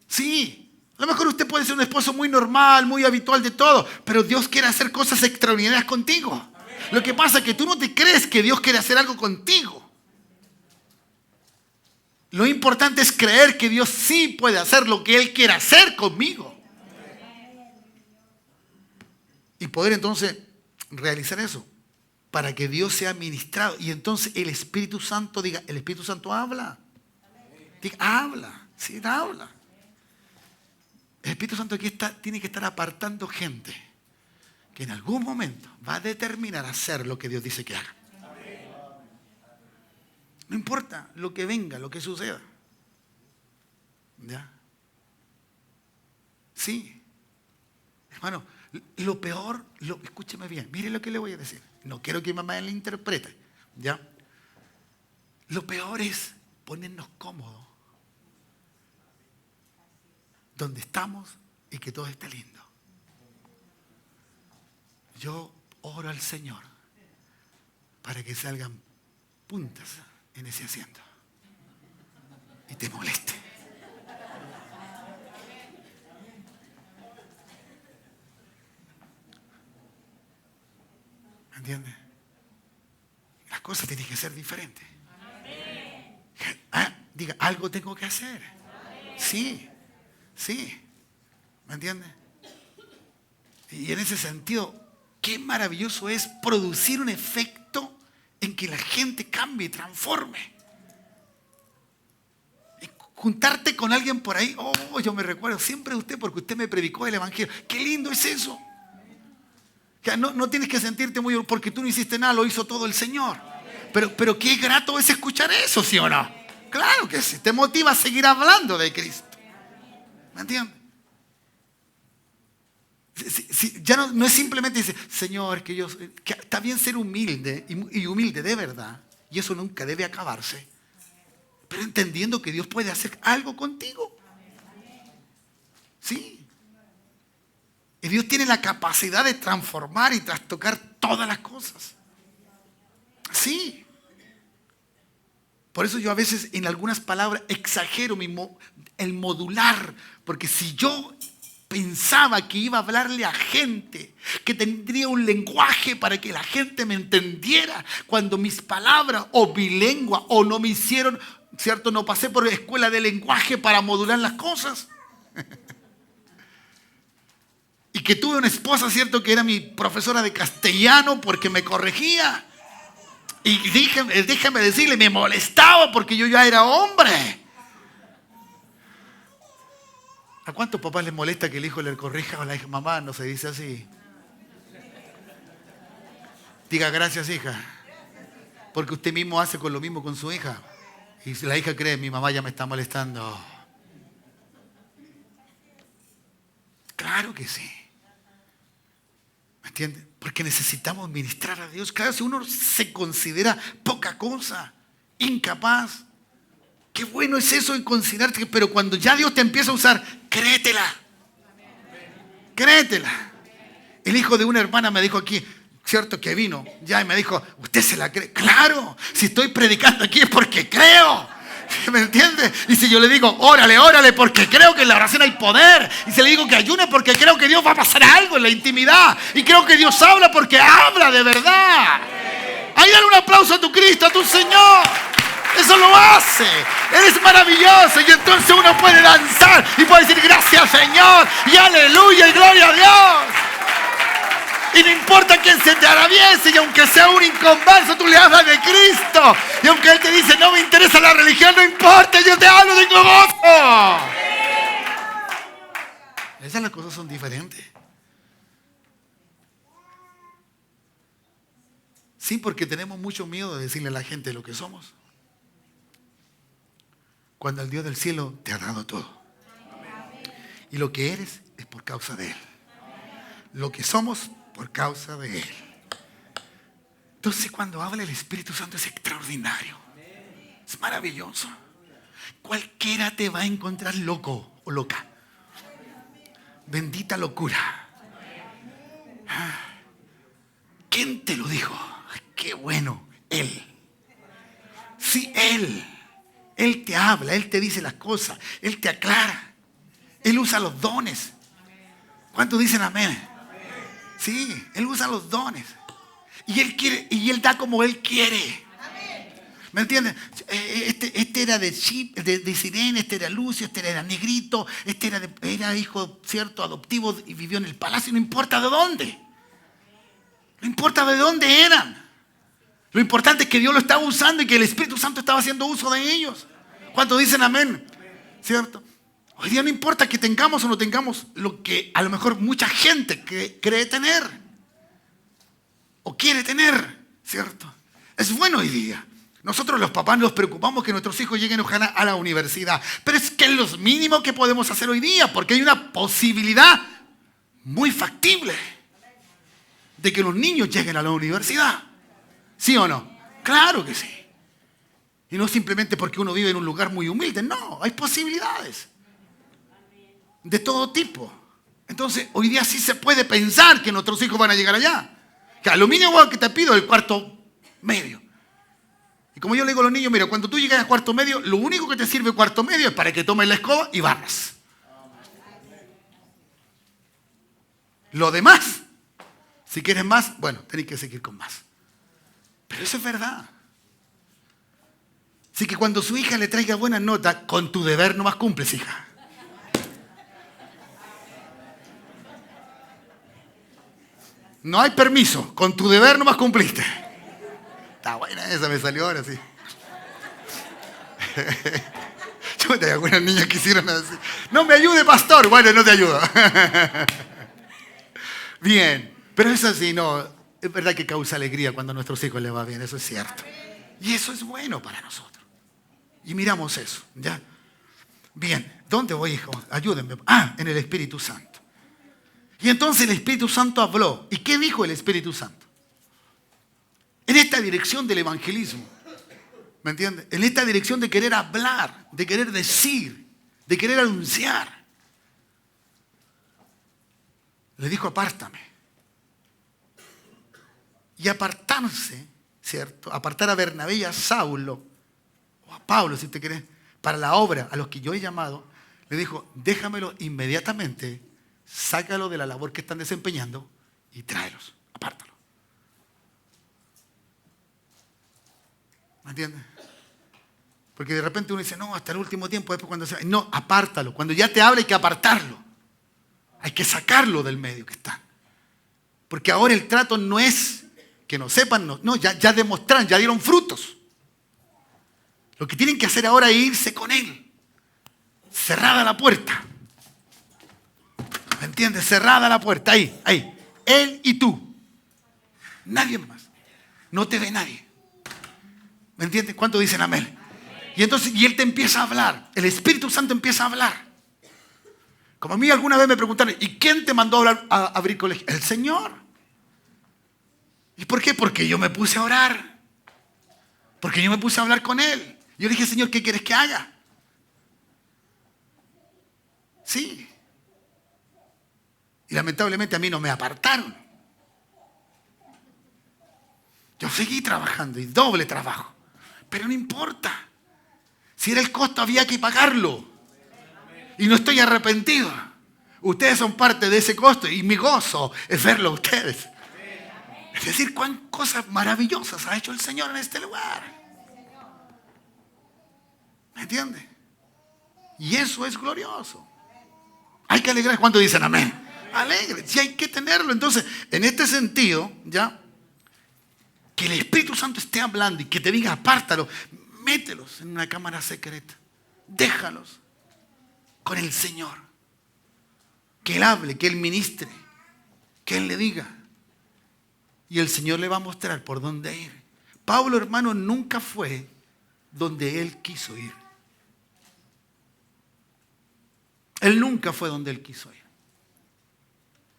Sí. A lo mejor usted puede ser un esposo muy normal, muy habitual de todo, pero Dios quiere hacer cosas extraordinarias contigo. Lo que pasa es que tú no te crees que Dios quiere hacer algo contigo. Lo importante es creer que Dios sí puede hacer lo que Él quiere hacer conmigo. Y poder entonces realizar eso, para que Dios sea ministrado. Y entonces el Espíritu Santo diga, el Espíritu Santo habla. Diga, habla, sí, habla. El Espíritu Santo aquí tiene que estar apartando gente que en algún momento va a determinar hacer lo que Dios dice que haga. No importa lo que venga, lo que suceda. ¿Ya? Sí. Hermano, lo peor, escúcheme bien, mire lo que le voy a decir. No quiero que mi mamá le interprete. ¿Ya? Lo peor es ponernos cómodos donde estamos y que todo esté lindo. Yo oro al Señor para que salgan puntas en ese asiento y te moleste. ¿Me entiendes? Las cosas tienen que ser diferentes. Diga, algo tengo que hacer. Sí. Sí, ¿me entiendes? Y en ese sentido, qué maravilloso es producir un efecto en que la gente cambie y transforme. Y juntarte con alguien por ahí, oh, yo me recuerdo siempre de usted porque usted me predicó el evangelio. Qué lindo es eso. No tienes que sentirte muy porque tú no hiciste nada, lo hizo todo el Señor. Pero qué grato es escuchar eso, ¿sí o no? Claro que sí, te motiva a seguir hablando de Cristo. ¿Me entiendes? Ya no es simplemente decir, Señor, que está bien ser humilde y humilde de verdad, y eso nunca debe acabarse, pero entendiendo que Dios puede hacer algo contigo. Sí. Y Dios tiene la capacidad de transformar y trastocar todas las cosas. Sí. Por eso yo a veces en algunas palabras exagero el modular, porque si yo pensaba que iba a hablarle a gente, que tendría un lenguaje para que la gente me entendiera, cuando mis palabras o mi lengua o no me hicieron, ¿cierto? No pasé por la escuela de lenguaje para modular las cosas. Y que tuve una esposa, ¿cierto? Que era mi profesora de castellano porque me corregía. Y déjame decirle, me molestaba porque yo ya era hombre. ¿A cuántos papás les molesta que el hijo le corrija o la hija? Mamá, no se dice así. Diga gracias, hija. Porque usted mismo hace con lo mismo con su hija. Y si la hija cree, mi mamá ya me está molestando. Claro que sí. ¿Me entiendes? Porque necesitamos ministrar a Dios. Claro, si uno se considera poca cosa, incapaz, qué bueno es eso en considerarte. Pero cuando ya Dios te empieza a usar, créetela. Créetela. El hijo de una hermana me dijo aquí, cierto que vino, ya y me dijo, ¿usted se la cree? Claro, si estoy predicando aquí es porque creo. ¿Me entiende? Y si yo le digo, órale, porque creo que en la oración hay poder. Y si le digo que ayune porque creo que Dios va a pasar algo en la intimidad. Y creo que Dios habla porque habla de verdad. Ahí dale un aplauso a tu Cristo, a tu Señor. Eso lo hace. Eres maravilloso. Y entonces uno puede danzar y puede decir gracias Señor. Y aleluya y gloria a Dios. Y no importa quién se te atraviese, y aunque sea un inconverso, tú le hablas de Cristo. Y aunque Él te dice, no me interesa la religión, no importa, yo te hablo de gozo. Esas las cosas son diferentes. Sí, porque tenemos mucho miedo de decirle a la gente lo que somos. Cuando el Dios del cielo te ha dado todo. Y lo que eres es por causa de Él. Lo que somos por causa de Él. Entonces cuando habla el Espíritu Santo es extraordinario. Es maravilloso. Cualquiera te va a encontrar loco o loca. Bendita locura. ¿Quién te lo dijo? Qué bueno. Él. Sí, Él. Él te habla, Él te dice las cosas, Él te aclara. Él usa los dones. ¿Cuántos dicen amén? Sí, Él usa los dones. Y Él quiere, y Él da como Él quiere. ¿Me entiendes? Este era de Sirene, este era Lucio, este era negrito, este era hijo, cierto, adoptivo y vivió en el palacio. No importa de dónde. No importa de dónde eran. Lo importante es que Dios lo estaba usando y que el Espíritu Santo estaba haciendo uso de ellos. ¿Cuántos dicen amén? ¿Cierto? Hoy día no importa que tengamos o no tengamos lo que a lo mejor mucha gente cree tener o quiere tener, ¿cierto? Es bueno hoy día. Nosotros los papás nos preocupamos que nuestros hijos lleguen ojalá a la universidad, pero es que es lo mínimo que podemos hacer hoy día porque hay una posibilidad muy factible de que los niños lleguen a la universidad. ¿Sí o no? Claro que sí. Y no simplemente porque uno vive en un lugar muy humilde, no, hay posibilidades. De todo tipo. Entonces, hoy día sí se puede pensar que nuestros hijos van a llegar allá. Que a lo mínimo que te pido es el cuarto medio. Y como yo le digo a los niños, mira, cuando tú llegas al cuarto medio, lo único que te sirve el cuarto medio es para que tomes la escoba y barras. Lo demás, si quieres más, bueno, tenés que seguir con más. Pero eso es verdad. Así que cuando su hija le traiga buenas notas, con tu deber nomás cumples, hija. No hay permiso. Con tu deber nomás cumpliste. Está buena esa, me salió ahora sí. Yo tengo algunas niñas que hicieron así. No me ayude, pastor. Bueno, no te ayudo. Bien. Pero es así, no. Es verdad que causa alegría cuando a nuestros hijos les va bien. Eso es cierto. Y eso es bueno para nosotros. Y miramos eso, ¿ya? Bien. ¿Dónde voy, hijo? Ayúdenme. En el Espíritu Santo. Y entonces el Espíritu Santo habló. ¿Y qué dijo el Espíritu Santo? En esta dirección del evangelismo. ¿Me entiendes? En esta dirección de querer hablar, de querer decir, de querer anunciar. Le dijo, apártame. Y apartarse, ¿cierto? Apartar a Bernabé y a Saulo, o a Pablo, si te querés, para la obra a los que yo he llamado, le dijo, déjamelo inmediatamente, sácalo de la labor que están desempeñando y tráelos, apártalo. ¿Me entiendes? Porque de repente uno dice, no, hasta el último tiempo, después cuando sea. No, apártalo. Cuando ya te habla hay que apartarlo. Hay que sacarlo del medio que está. Porque ahora el trato no es que no sepan, no, ya demostraron, ya dieron frutos. Lo que tienen que hacer ahora es irse con él. Cerrada la puerta. ¿Me entiendes? Cerrada la puerta. Ahí. Él y tú. Nadie más. No te ve nadie. ¿Me entiendes? ¿Cuántos dicen amén? Y entonces, él te empieza a hablar. El Espíritu Santo empieza a hablar. Como a mí alguna vez me preguntaron, ¿y quién te mandó a hablar, a abrir colegio? El Señor. ¿Y por qué? Porque yo me puse a orar. Porque yo me puse a hablar con Él. Yo le dije, Señor, ¿qué quieres que haga? Sí. Y lamentablemente a mí no me apartaron. Yo seguí trabajando y doble trabajo. Pero no importa. Si era el costo, había que pagarlo. Y no estoy arrepentido. Ustedes son parte de ese costo y mi gozo es verlo a ustedes. Es decir, cuán cosas maravillosas ha hecho el Señor en este lugar. ¿Me entiende? Y eso es glorioso. Hay que alegrar. ¿Cuántos dicen amén? Alegre. Si hay que tenerlo. Entonces, en este sentido, ya, que el Espíritu Santo esté hablando y que te diga, apártalo, mételos en una cámara secreta. Déjalos con el Señor. Que Él hable, que Él ministre, que Él le diga. Y el Señor le va a mostrar por dónde ir. Pablo, hermano, nunca fue donde él quiso ir. Él nunca fue donde él quiso ir.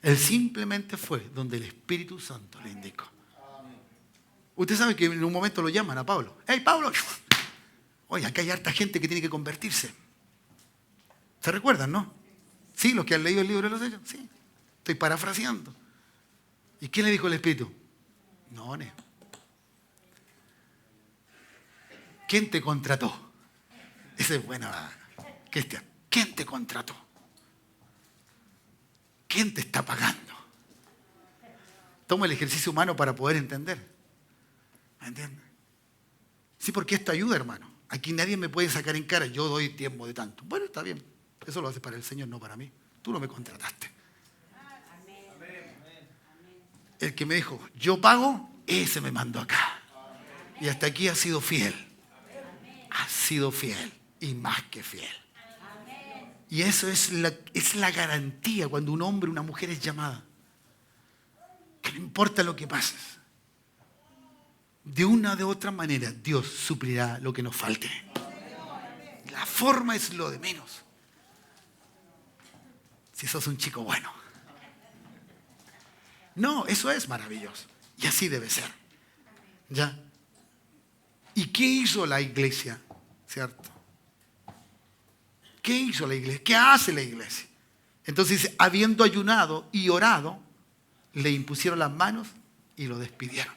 Él simplemente fue donde el Espíritu Santo le indicó. Usted sabe que en un momento lo llaman a Pablo. ¡Hey, Pablo! Oye, acá hay harta gente que tiene que convertirse. ¿Se recuerdan, no? Sí, los que han leído el libro de los Hechos. Sí, estoy parafraseando. ¿Y quién le dijo el Espíritu? No. ¿Quién te contrató? Esa es buena, Cristian. ¿Quién te contrató? ¿Quién te está pagando? Toma el ejercicio humano para poder entender. ¿Me entiendes? Sí, porque esto ayuda, hermano. Aquí nadie me puede sacar en cara, yo doy tiempo de tanto. Bueno, está bien. Eso lo hace para el Señor, no para mí. Tú no me contrataste. El que me dijo, yo pago, ese me mandó acá. Y hasta aquí ha sido fiel. Ha sido fiel y más que fiel. Y eso es la garantía cuando un hombre o una mujer es llamada. Que no importa lo que pases. De una o de otra manera Dios suplirá lo que nos falte. La forma es lo de menos. Si sos un chico bueno. No, eso es maravilloso. Y así debe ser. ¿Ya? ¿Y qué hizo la iglesia? ¿Cierto? ¿Qué hizo la iglesia? ¿Qué hace la iglesia? Entonces dice, habiendo ayunado y orado, le impusieron las manos y lo despidieron.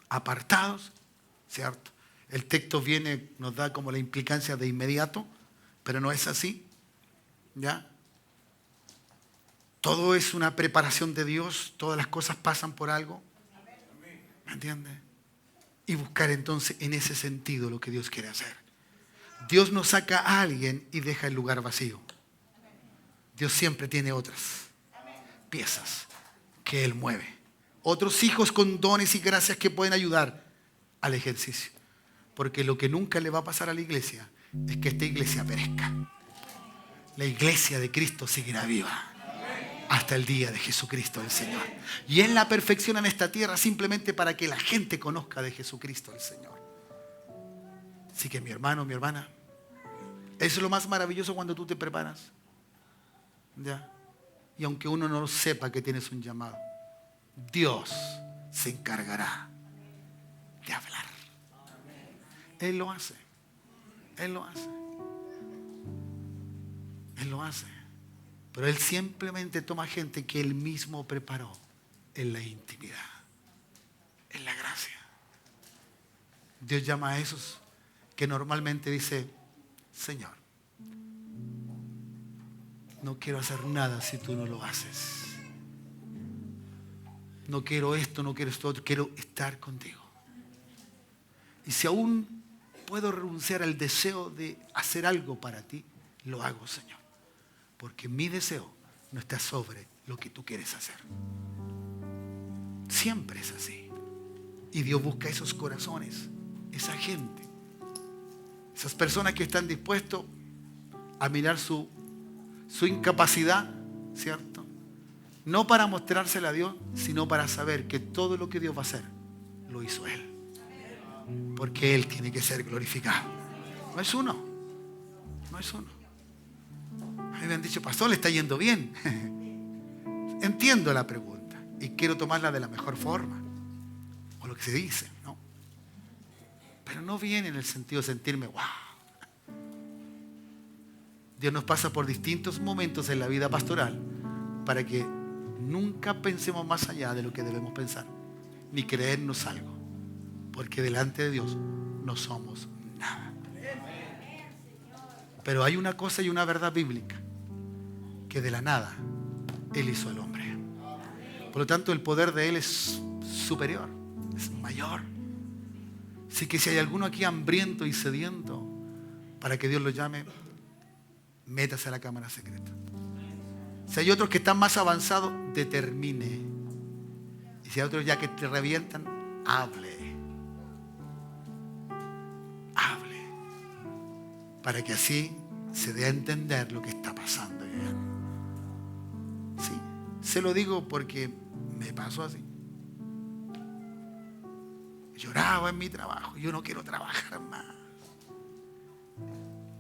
Apartados, ¿cierto? El texto viene, nos da como la implicancia de inmediato, pero no es así. ¿Ya? Todo es una preparación de Dios, todas las cosas pasan por algo. ¿Me entiendes? Y buscar entonces en ese sentido lo que Dios quiere hacer. Dios no saca a alguien y deja el lugar vacío. Dios siempre tiene otras. piezas que Él mueve. Otros hijos con dones y gracias que pueden ayudar al ejercicio. Porque lo que nunca le va a pasar a la iglesia es que esta iglesia perezca. La iglesia de Cristo seguirá viva hasta el día de Jesucristo el Señor. Y Él la perfecciona en esta tierra simplemente para que la gente conozca de Jesucristo el Señor. Así que mi hermano, mi hermana, eso es lo más maravilloso cuando tú te preparas. ¿Ya? Y aunque uno no sepa que tienes un llamado, Dios se encargará de hablar. Él lo hace. Él lo hace. Él lo hace. Pero Él simplemente toma gente que Él mismo preparó en la intimidad, en la gracia. Dios llama a esos que normalmente dice, Señor, no quiero hacer nada si tú no lo haces. No quiero esto, no quiero esto otro, quiero estar contigo. Y si aún puedo renunciar al deseo de hacer algo para ti, lo hago, Señor. Porque mi deseo no está sobre lo que tú quieres hacer. Siempre es así. Y Dios busca esos corazones, esa gente, esas personas que están dispuestos a mirar su incapacidad, ¿cierto? No para mostrársela a Dios, sino para saber que todo lo que Dios va a hacer, lo hizo Él. Porque Él tiene que ser glorificado. No es uno. No es uno. A mí me han dicho, pastor, le está yendo bien. Entiendo la pregunta y quiero tomarla de la mejor forma. O lo que se dice, ¿no? Pero no viene en el sentido de sentirme, wow. Dios nos pasa por distintos momentos en la vida pastoral para que nunca pensemos más allá de lo que debemos pensar, ni creernos algo, porque delante de Dios no somos nada. Pero hay una cosa y una verdad bíblica, que de la nada Él hizo al hombre. Por lo tanto, el poder de Él es superior, es mayor. Así que si hay alguno aquí hambriento y sediento para que Dios lo llame, métase a la cámara secreta. Si hay otros que están más avanzados, determine. Y si hay otros ya que te revientan, hable. Hable. Para que así se dé a entender lo que está pasando. Sí, se lo digo porque me pasó así. Lloraba en mi trabajo. Yo no quiero trabajar más.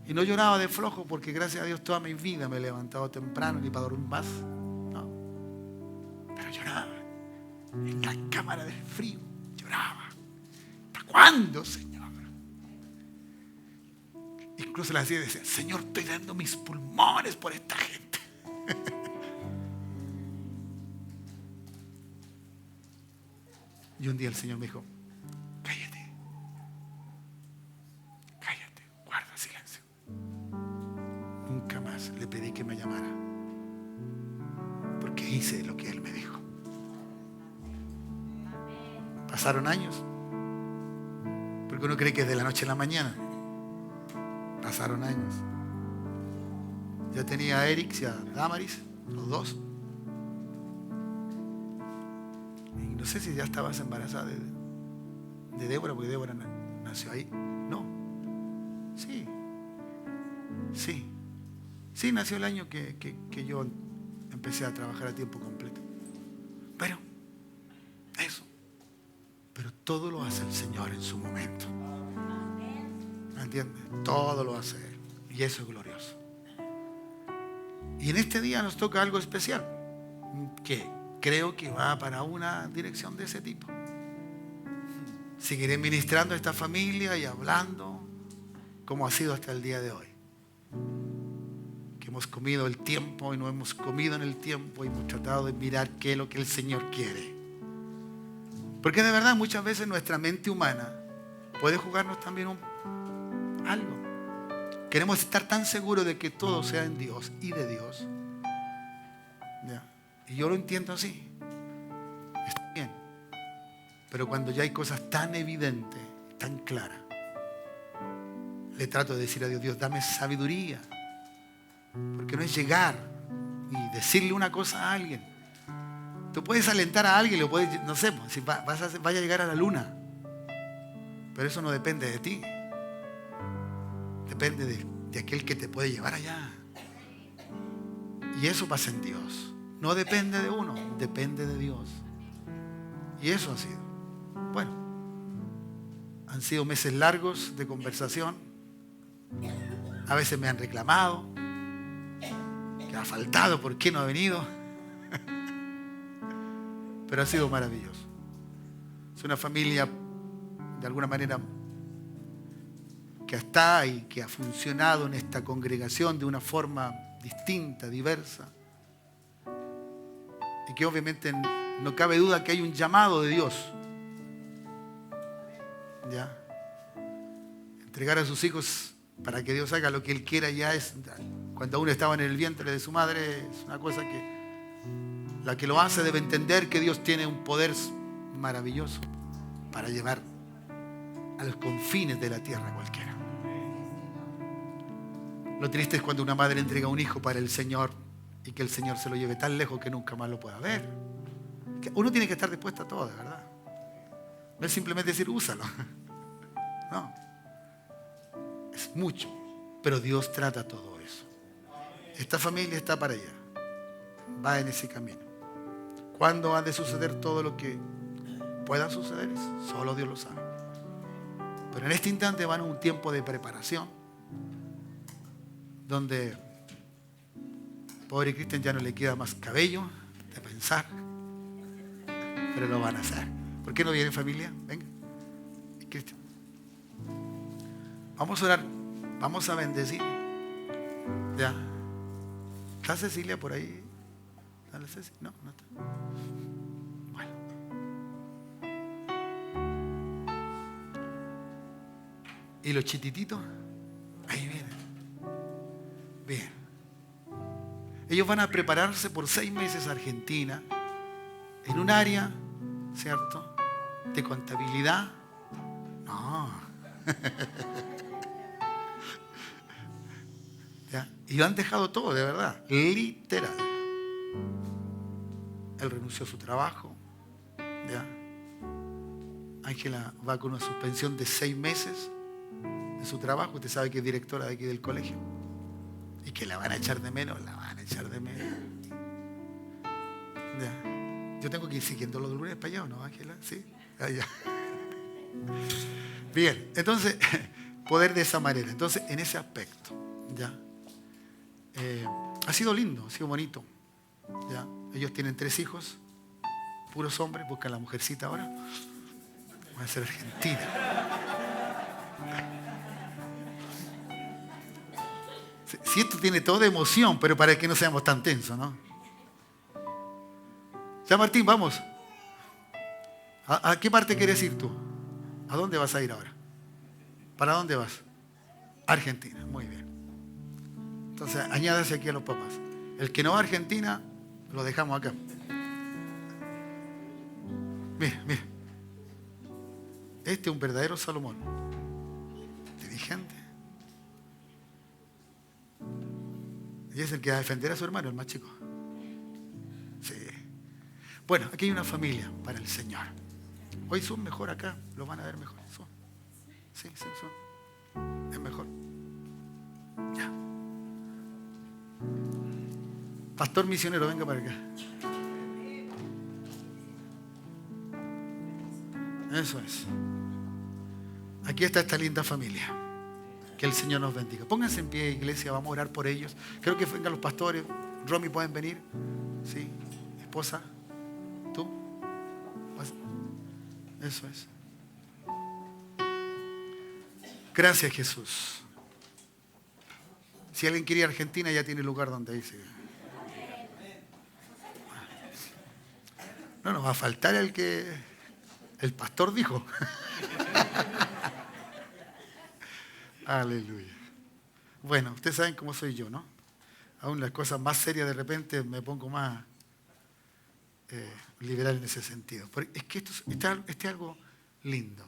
Y no lloraba de flojo porque gracias a Dios toda mi vida me he levantado temprano ni para dormir más. No. Pero lloraba. En la cámara del frío. Lloraba. ¿Hasta cuándo, Señor? Incluso la hacía decir, Señor, estoy dando mis pulmones por esta gente. Y un día el Señor me dijo, cállate. Cállate, guarda silencio. Nunca más le pedí que me llamara. Porque hice lo que Él me dijo. Pasaron años. Porque uno cree que es de la noche a la mañana. Pasaron años. Ya tenía a Eric y a Damaris, los dos. Y no sé si ya estabas embarazada de Débora, porque Débora nació ahí. No. Sí. Sí. Sí, nació el año que yo empecé a trabajar a tiempo completo. Pero, eso. Pero todo lo hace el Señor en su momento. ¿Me entiendes? Todo lo hace Él. Y eso es glorioso. Y en este día nos toca algo especial, que creo que va para una dirección de ese tipo. Seguiré ministrando a esta familia y hablando como ha sido hasta el día de hoy. Que hemos comido el tiempo y no hemos comido en el tiempo y hemos tratado de mirar qué es lo que el Señor quiere. Porque de verdad muchas veces nuestra mente humana puede jugarnos también algo. Queremos estar tan seguros de que todo sea en Dios y de Dios. ¿Ya? Y yo lo entiendo así. Está bien. Pero cuando ya hay cosas tan evidentes, tan claras, le trato de decir a Dios, Dios, dame sabiduría. Porque no es llegar y decirle una cosa a alguien. Tú puedes alentar a alguien, lo puedes, no sé, si vaya a llegar a la luna. Pero eso no depende de ti. Depende de aquel que te puede llevar allá. Y eso pasa en Dios. No depende de uno, depende de Dios. Y eso ha sido. Bueno, han sido meses largos de conversación. A veces me han reclamado que ha faltado, ¿por qué no ha venido? Pero ha sido maravilloso. Es una familia, de alguna manera, que está y que ha funcionado en esta congregación de una forma distinta, diversa. Y que obviamente no cabe duda que hay un llamado de Dios. ¿Ya? Entregar a sus hijos para que Dios haga lo que Él quiera ya es, cuando uno estaba en el vientre de su madre, es una cosa que la que lo hace debe entender que Dios tiene un poder maravilloso para llevar a los confines de la tierra cualquiera. Lo triste es cuando una madre entrega un hijo para el Señor y que el Señor se lo lleve tan lejos que nunca más lo pueda ver. Uno tiene que estar dispuesto a todo, de verdad. No es simplemente decir, úsalo. No. Es mucho. Pero Dios trata todo eso. Esta familia está para allá. Va en ese camino. ¿Cuándo ha de suceder todo lo que pueda suceder? Solo Dios lo sabe. Pero en este instante van a un tiempo de preparación donde pobre Cristian ya no le queda más cabello de pensar, pero lo van a hacer. ¿Por qué no vienen, familia? Venga, Cristian. Vamos a orar, vamos a bendecir. Ya. ¿Está Cecilia por ahí? ¿Está Cecilia? No, no está. Bueno. ¿Y los chitititos? Ahí vienen. Bien. Ellos van a prepararse por 6 meses a Argentina, en un área, ¿cierto?, de contabilidad. No. ¿Ya? Y lo han dejado todo, de verdad, literal. Él renunció a su trabajo. ¿Ya? Ángela va con una suspensión de 6 meses de su trabajo. Usted sabe que es directora de aquí del colegio. Y que la van a echar de menos, la van a echar de menos. ¿Ya? Yo tengo que ir siguiendo los lunes para allá, ¿o no, Ángela? Sí. Allá. Bien, entonces, poder de esa manera. Entonces, en ese aspecto, ¿ya? Ha sido lindo, ha sido bonito. ¿Ya? Ellos tienen 3 hijos, puros hombres, buscan la mujercita ahora. Van a ser Argentina. Si esto tiene toda emoción, pero para que no seamos tan tensos, ¿no? Ya, Martín, vamos. ¿A qué parte quieres ir tú? ¿A dónde vas a ir ahora? ¿Para dónde vas? Argentina, muy bien. Entonces, añádase aquí a los papás. El que no va a Argentina, lo dejamos acá. Mira, mira. Este es un verdadero Salomón. Inteligente. Y es el que va a defender a su hermano, el más chico. Sí. Bueno, aquí hay una familia para el Señor. Hoy son mejor acá, lo van a ver mejor. Son. Sí, sí, son. Es mejor. Ya. Pastor misionero, venga para acá. Eso es. Aquí está esta linda familia. Que el Señor nos bendiga. Pónganse en pie, iglesia, vamos a orar por ellos. Creo que vengan los pastores. Romy, ¿pueden venir? Sí. Esposa, ¿tú? Eso es. Gracias, Jesús. Si alguien quiere ir a Argentina, ya tiene lugar donde irse. No nos va a faltar el que el pastor dijo. Aleluya. Bueno, ustedes saben cómo soy yo, ¿no? Aún las cosas más serias de repente me pongo más liberal en ese sentido. Porque es que esto es algo lindo.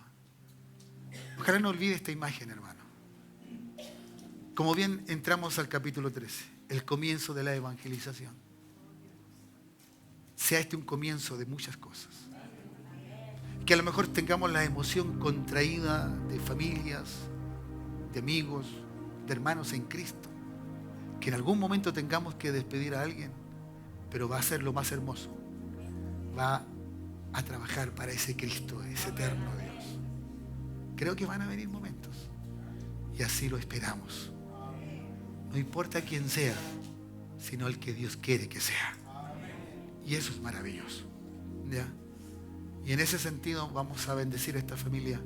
Ojalá no olvide esta imagen, hermano. Como bien entramos al capítulo 13, el comienzo de la evangelización. sea este un comienzo de muchas cosas. Que a lo mejor tengamos la emoción contraída de familias, de amigos, de hermanos en Cristo. Que en algún momento tengamos que despedir a alguien, pero va a ser lo más hermoso. Va a trabajar para ese Cristo, ese eterno Dios. Creo que van a venir momentos y así lo esperamos. No importa quién sea, sino el que Dios quiere que sea. Y eso es maravilloso, ¿ya? Y en ese sentido vamos a bendecir a esta familia,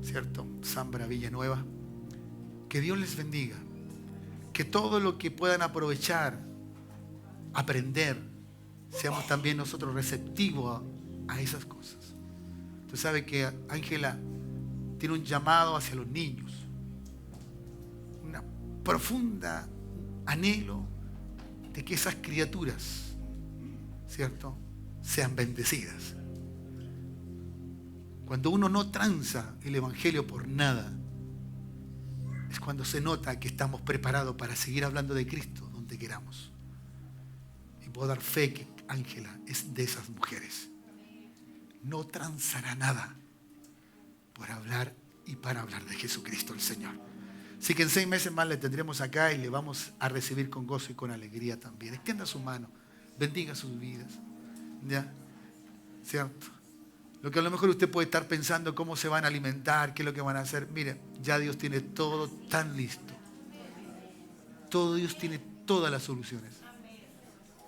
¿cierto? Zambra Villanueva. Que Dios les bendiga. Que todo lo que puedan aprovechar, aprender, seamos también nosotros receptivos a esas cosas. Tú sabes que Ángela tiene un llamado hacia los niños. Una profunda anhelo de que esas criaturas, ¿cierto?, sean bendecidas. Cuando uno no tranza el Evangelio por nada, es cuando se nota que estamos preparados para seguir hablando de Cristo donde queramos. Y puedo dar fe que Ángela es de esas mujeres. No transará nada por hablar y para hablar de Jesucristo el Señor. Así que en 6 meses más le tendremos acá y le vamos a recibir con gozo y con alegría también. Extienda su mano, bendiga sus vidas. ¿Ya? ¿Cierto? Lo que a lo mejor usted puede estar pensando cómo se van a alimentar, qué es lo que van a hacer. Mire, ya Dios tiene todo tan listo. Dios tiene todas las soluciones.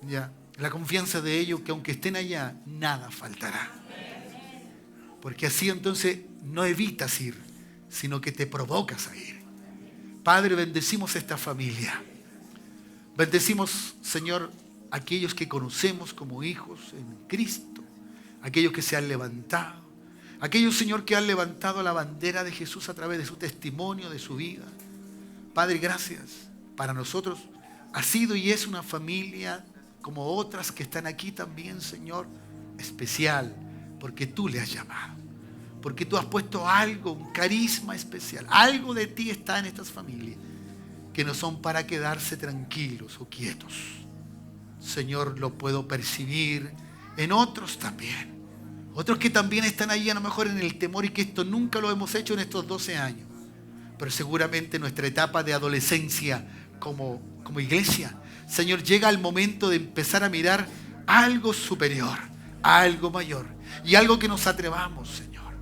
Ya, la confianza de ellos que aunque estén allá, nada faltará. Porque así entonces no evitas ir, sino que te provocas a ir. Padre, bendecimos esta familia. Bendecimos, Señor, aquellos que conocemos como hijos en Cristo. Aquellos que se han levantado. Aquellos, Señor, que han levantado la bandera de Jesús a través de su testimonio, de su vida. Padre, gracias. Para nosotros ha sido y es una familia como otras que están aquí también, Señor, especial. Porque tú le has llamado. Porque tú has puesto algo, un carisma especial. Algo de ti está en estas familias. Que no son para quedarse tranquilos o quietos. Señor, lo puedo percibir en otros también. Otros que también están allí a lo mejor en el temor y que esto nunca lo hemos hecho en estos 12 años. Pero seguramente nuestra etapa de adolescencia como iglesia, Señor, llega el momento de empezar a mirar algo superior, algo mayor y algo que nos atrevamos, Señor.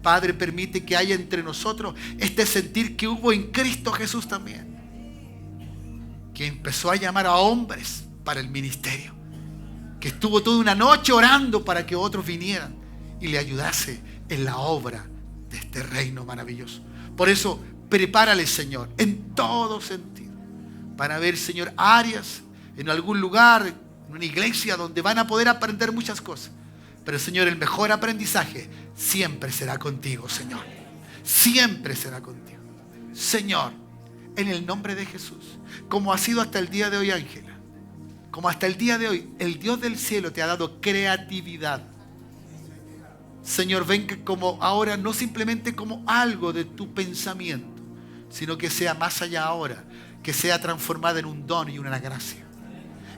Padre, permite que haya entre nosotros este sentir que hubo en Cristo Jesús también, que empezó a llamar a hombres para el ministerio, que estuvo toda una noche orando para que otros vinieran y le ayudase en la obra de este reino maravilloso. Por eso, prepárale, Señor, en todo sentido, para ver, Señor, áreas en algún lugar, en una iglesia donde van a poder aprender muchas cosas. Pero, Señor, el mejor aprendizaje siempre será contigo, Señor. Siempre será contigo. Señor, en el nombre de Jesús, como ha sido hasta el día de hoy, Ángela, como hasta el día de hoy, el Dios del cielo te ha dado creatividad. Señor, ven que como ahora, no simplemente como algo de tu pensamiento, sino que sea más allá ahora, que sea transformada en un don y una gracia.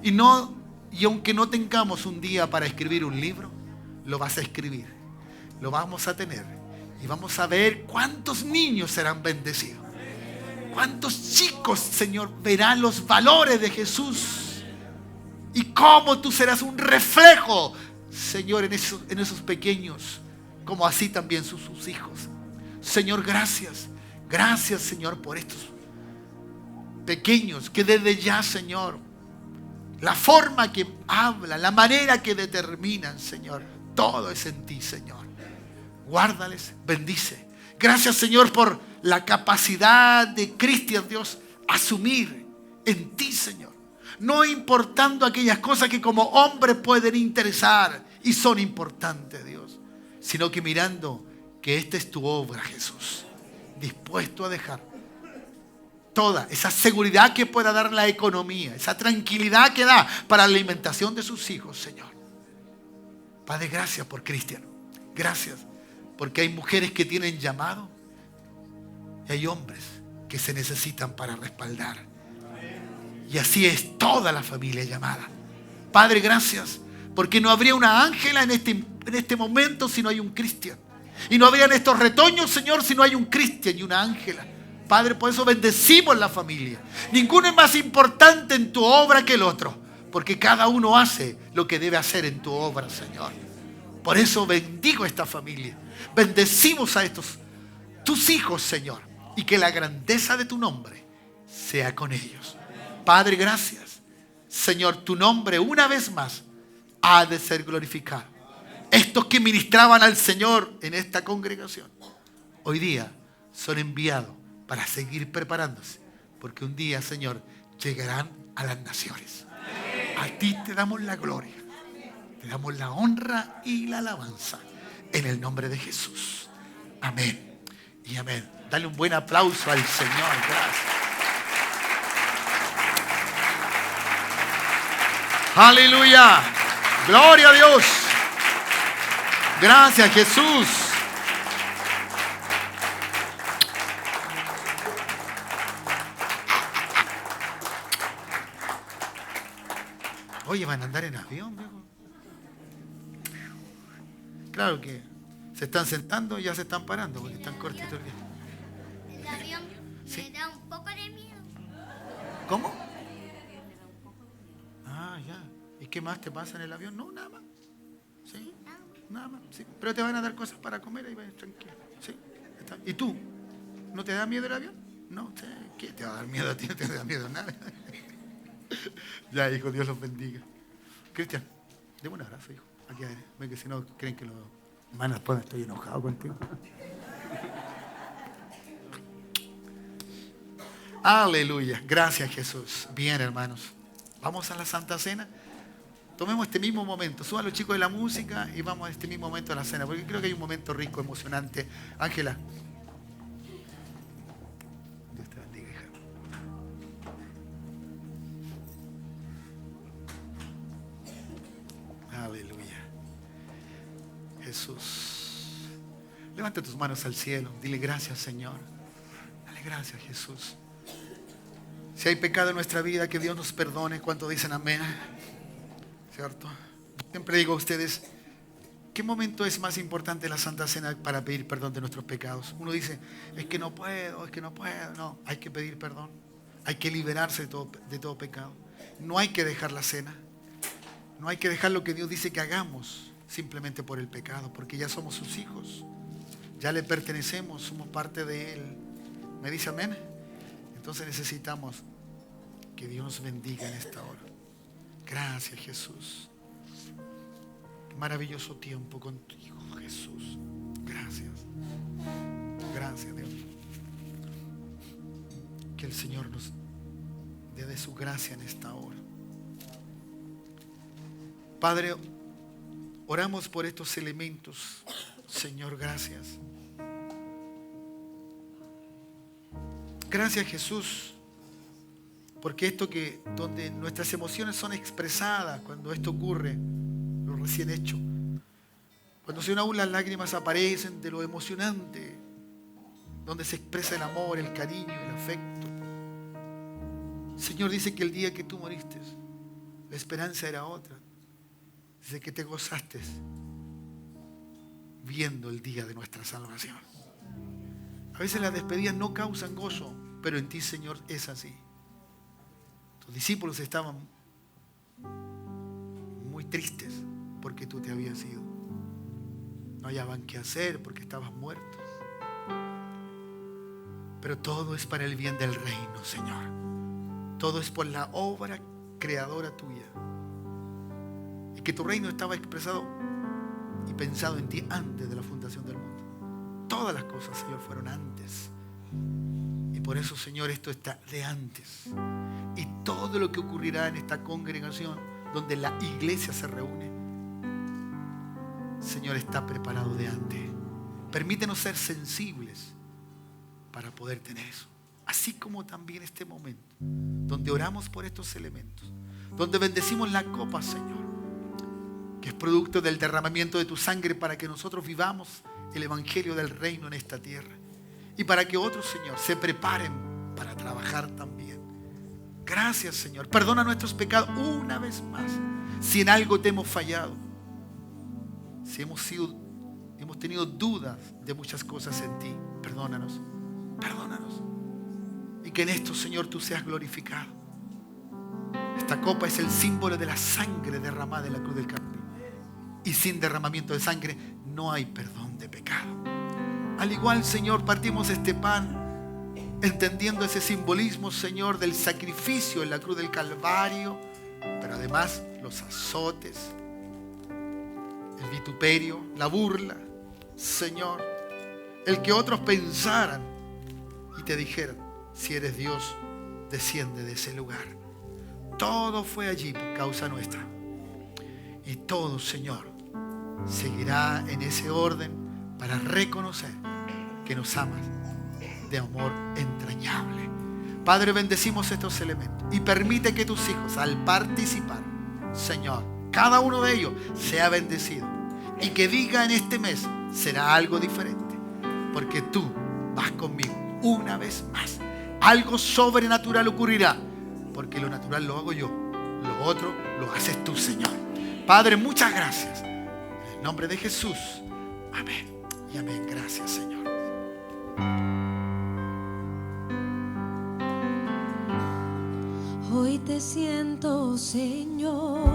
Y aunque no tengamos un día para escribir un libro, lo vas a escribir, lo vamos a tener y vamos a ver cuántos niños serán bendecidos. Cuántos chicos, Señor, verán los valores de Jesús. Y cómo tú serás un reflejo, Señor, en esos pequeños, como así también sus hijos. Señor, gracias. Gracias, Señor, por estos pequeños que desde ya, Señor, la forma que hablan, la manera que determinan, Señor, todo es en ti, Señor. Guárdales, bendice. Gracias, Señor, por la capacidad de Cristian, Dios, asumir en ti, Señor. No importando aquellas cosas que como hombre pueden interesar y son importantes, Dios, sino que mirando que esta es tu obra, Jesús, dispuesto a dejar toda esa seguridad que pueda dar la economía, esa tranquilidad que da para la alimentación de sus hijos, Señor. Padre, gracias por Cristian. Gracias porque hay mujeres que tienen llamado y hay hombres que se necesitan para respaldar. Y así es toda la familia llamada. Padre, gracias Porque no habría una Ángela en este momento si no hay un Cristian. Y no habrían estos retoños, Señor, si no hay un Cristian y una Ángela. Padre, por eso bendecimos la familia. Ninguno es más importante en tu obra que el otro. Porque cada uno hace lo que debe hacer en tu obra, Señor. Por eso bendigo esta familia. Bendecimos a estos, tus hijos, Señor. Y que la grandeza de tu nombre sea con ellos. Padre, gracias. Señor, tu nombre una vez más ha de ser glorificado. Estos que ministraban al Señor en esta congregación, hoy día son enviados para seguir preparándose. Porque un día, Señor, llegarán a las naciones. A ti te damos la gloria. Te damos la honra y la alabanza. En el nombre de Jesús. Amén y amén. Dale un buen aplauso al Señor. Gracias. Aleluya. Gloria a Dios. Gracias, Jesús. Oye, van a andar en avión, viejo. Claro que se están sentando y ya se están parando porque están cortitos el viaje. El avión ¿Sí? me da un poco de miedo. ¿Cómo? Ah, ya. ¿Y qué más te pasa en el avión? No, nada más. ¿Sí? Nada más. Sí. Pero te van a dar cosas para comer y vayas tranquilo. ¿Sí? Está. ¿Y tú? ¿No te da miedo el avión? No. ¿Qué te va a dar miedo a ti? No te da miedo nada. Ya, hijo, Dios los bendiga. Cristian, deme un abrazo, hijo. Aquí, a ver. Ven que si no creen que los hermanos después estoy enojado contigo. Aleluya. Gracias, Jesús. Bien, hermanos. Vamos a la Santa Cena. Tomemos este mismo momento. Suban los chicos de la música y vamos a este mismo momento a la cena. Porque creo que hay un momento rico, emocionante. Ángela. Dios te bendiga, hija. Aleluya. Jesús. Levanta tus manos al cielo. Dile gracias, Señor. Dale gracias, Jesús. Si hay pecado en nuestra vida, que Dios nos perdone. ¿Cuánto dicen amén? ¿Cierto? Siempre digo a ustedes, ¿qué momento es más importante en la Santa Cena para pedir perdón de nuestros pecados? Uno dice, es que no puedo. No, hay que pedir perdón. Hay que liberarse de todo pecado. No hay que dejar la cena. No hay que dejar lo que Dios dice que hagamos simplemente por el pecado, porque ya somos sus hijos. Ya le pertenecemos, somos parte de Él. ¿Me dice amén? Entonces necesitamos que Dios nos bendiga en esta hora. Gracias, Jesús. Qué maravilloso tiempo contigo, Jesús. Gracias. Gracias, Dios. Que el Señor nos dé de su gracia en esta hora. Padre, oramos por estos elementos. Señor, gracias. Gracias, Jesús. Porque esto que donde nuestras emociones son expresadas, cuando esto ocurre, lo recién hecho, cuando Señor aún las lágrimas aparecen de lo emocionante, donde se expresa el amor, el cariño, el afecto. Señor, dice que el día que tú moriste, la esperanza era otra. Dice que te gozaste viendo el día de nuestra salvación. A veces las despedidas no causan gozo, pero en ti, Señor, es así. Tus discípulos estaban muy tristes porque tú te habías ido. No hallaban qué hacer porque estabas muerto. Pero todo es para el bien del reino, Señor. Todo es por la obra creadora tuya. Y que tu reino estaba expresado y pensado en ti antes de la fundación del mundo. Todas las cosas, Señor, fueron antes. Y por eso, Señor, esto está de antes. Y todo lo que ocurrirá en esta congregación, donde la iglesia se reúne, Señor, está preparado de antes. Permítenos ser sensibles para poder tener eso. Así como también este momento, donde oramos por estos elementos, donde bendecimos la copa, Señor, que es producto del derramamiento de tu sangre para que nosotros vivamos el evangelio del reino en esta tierra. Y para que otros, Señor, se preparen para trabajar también. Gracias, Señor. Perdona nuestros pecados una vez más. Si en algo te hemos fallado, si hemos tenido dudas de muchas cosas en ti, perdónanos, perdónanos. Y que en esto, Señor, tú seas glorificado. Esta copa es el símbolo de la sangre derramada en la cruz del Calvario. Y sin derramamiento de sangre no hay perdón de pecado. Al igual, Señor, partimos este pan entendiendo ese simbolismo, Señor, del sacrificio en la cruz del Calvario, pero además los azotes, el vituperio, la burla, Señor, el que otros pensaran y te dijeran: si eres Dios, desciende de ese lugar. Todo fue allí por causa nuestra. Y todo, Señor, seguirá en ese orden para reconocer que nos amas de amor entrañable. Padre, bendecimos estos elementos y permite que tus hijos, al participar, Señor, cada uno de ellos sea bendecido y que diga en este mes: será algo diferente, porque tú vas conmigo una vez más. Algo sobrenatural ocurrirá, porque lo natural lo hago yo, lo otro lo haces tú, Señor. Padre, muchas gracias. En el nombre de Jesús. Amén y amén. Gracias, Señor. Hoy te siento, Señor,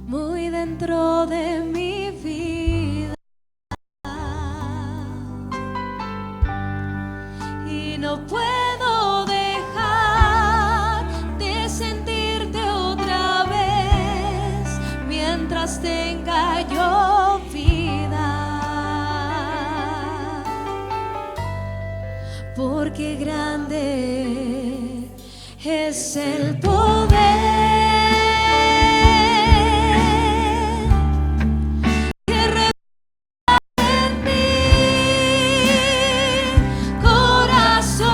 muy dentro de mi vida, y no puedo dejar de sentirte otra vez mientras tenga yo vida. Porque grande es el poder que reposa en mi corazón,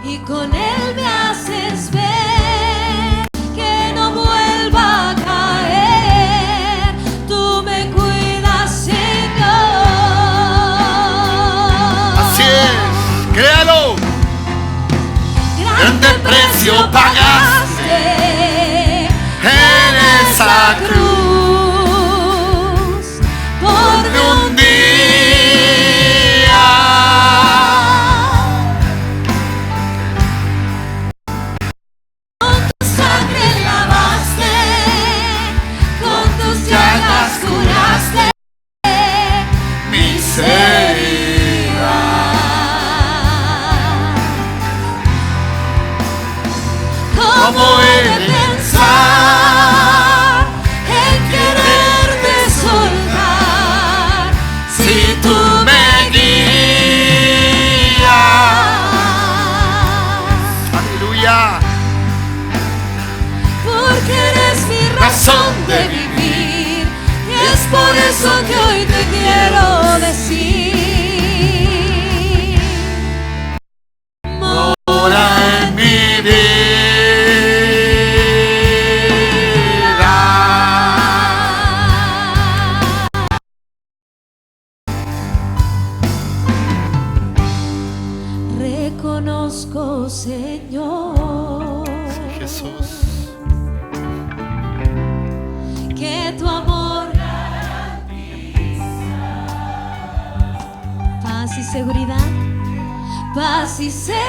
y con él me haces ver que no vuelva a caer. Tú me cuidas, Señor. Así es, créalo. Grande precio pagaste en esa cruz por un día. Con tu sangre lavaste, con tus llagas curaste mis heridas. ¿Cómo he de pensar en quererte soltar si tú me guías? Aleluya. Porque eres mi razón de vivir, y es por eso que hoy te quiero decir: Mora en mi reconozco, Señor, Jesús. que tu amor paz y seguridad, paz y seguridad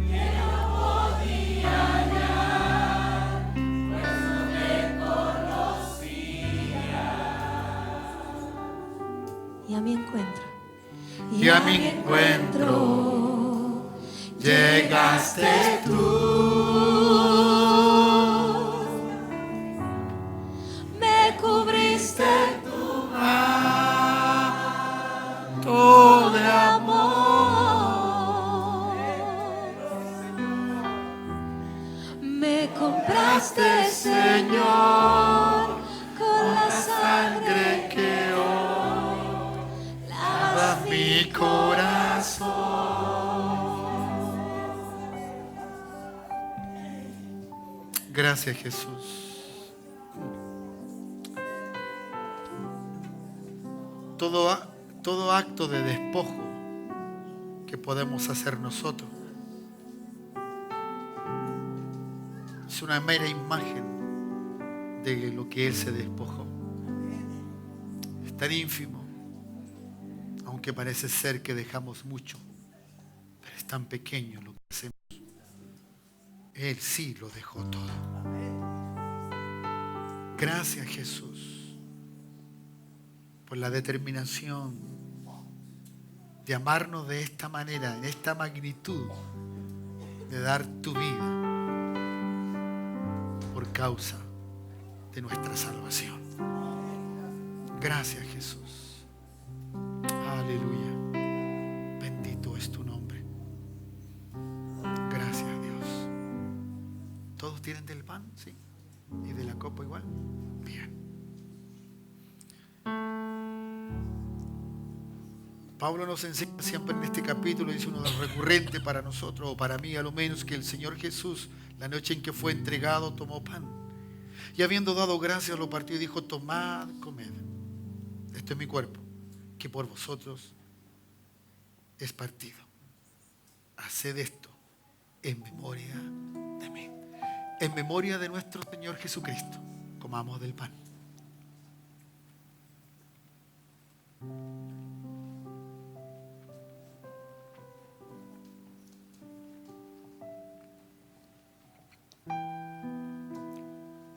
que no podía hallar, pues no te conocía. Y a mi encuentro, Y a mi encuentro llegaste tú. me cubriste Tu manto de amor, me compraste, Señor, con la sangre que hoy lavas mi corazón. Gracias, Jesús. todo acto de despojo que podemos hacer nosotros es una mera imagen de lo que Él se despojó. Es tan ínfimo, aunque parece ser que dejamos mucho, pero es tan pequeño lo que hacemos. Él sí lo dejó todo. Gracias, Jesús, por la determinación de amarnos de esta manera, en esta magnitud, de dar tu vida por causa de nuestra salvación. Gracias, Jesús. Aleluya. Bendito es tu nombre. Gracias, Dios. ¿Todos tienen del pan? Sí. ¿Y de la copa igual? Bien. Pablo nos enseña siempre en este capítulo, dice uno recurrente para nosotros, o para mí a lo menos, que el Señor Jesús, la noche en que fue entregado, tomó pan. Y habiendo dado gracias, lo partió y dijo: tomad, comed. Esto es mi cuerpo, que por vosotros es partido. Haced esto en memoria de mí. En memoria de nuestro Señor Jesucristo. Comamos del pan.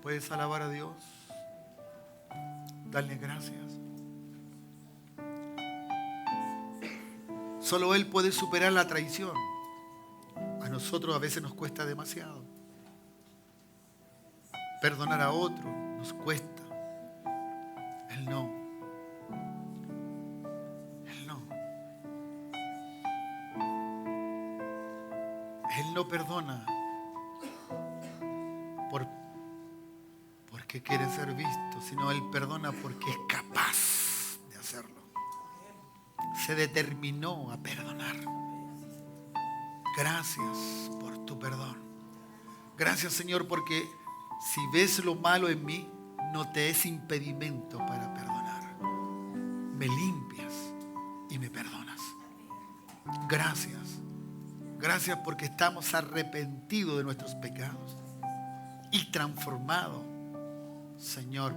¿Puedes alabar a Dios? Darle gracias. Solo Él puede superar la traición. A nosotros a veces nos cuesta demasiado. Perdonar a otro nos cuesta. Él no. Él no. Él no perdona porque quiere ser visto, sino Él perdona porque es capaz de hacerlo. Se determinó a perdonar. Gracias por tu perdón. Gracias, Señor, porque si ves lo malo en mí, no te es impedimento para perdonar. Me limpias y me perdonas. Gracias. Gracias porque estamos arrepentidos de nuestros pecados y transformados, Señor,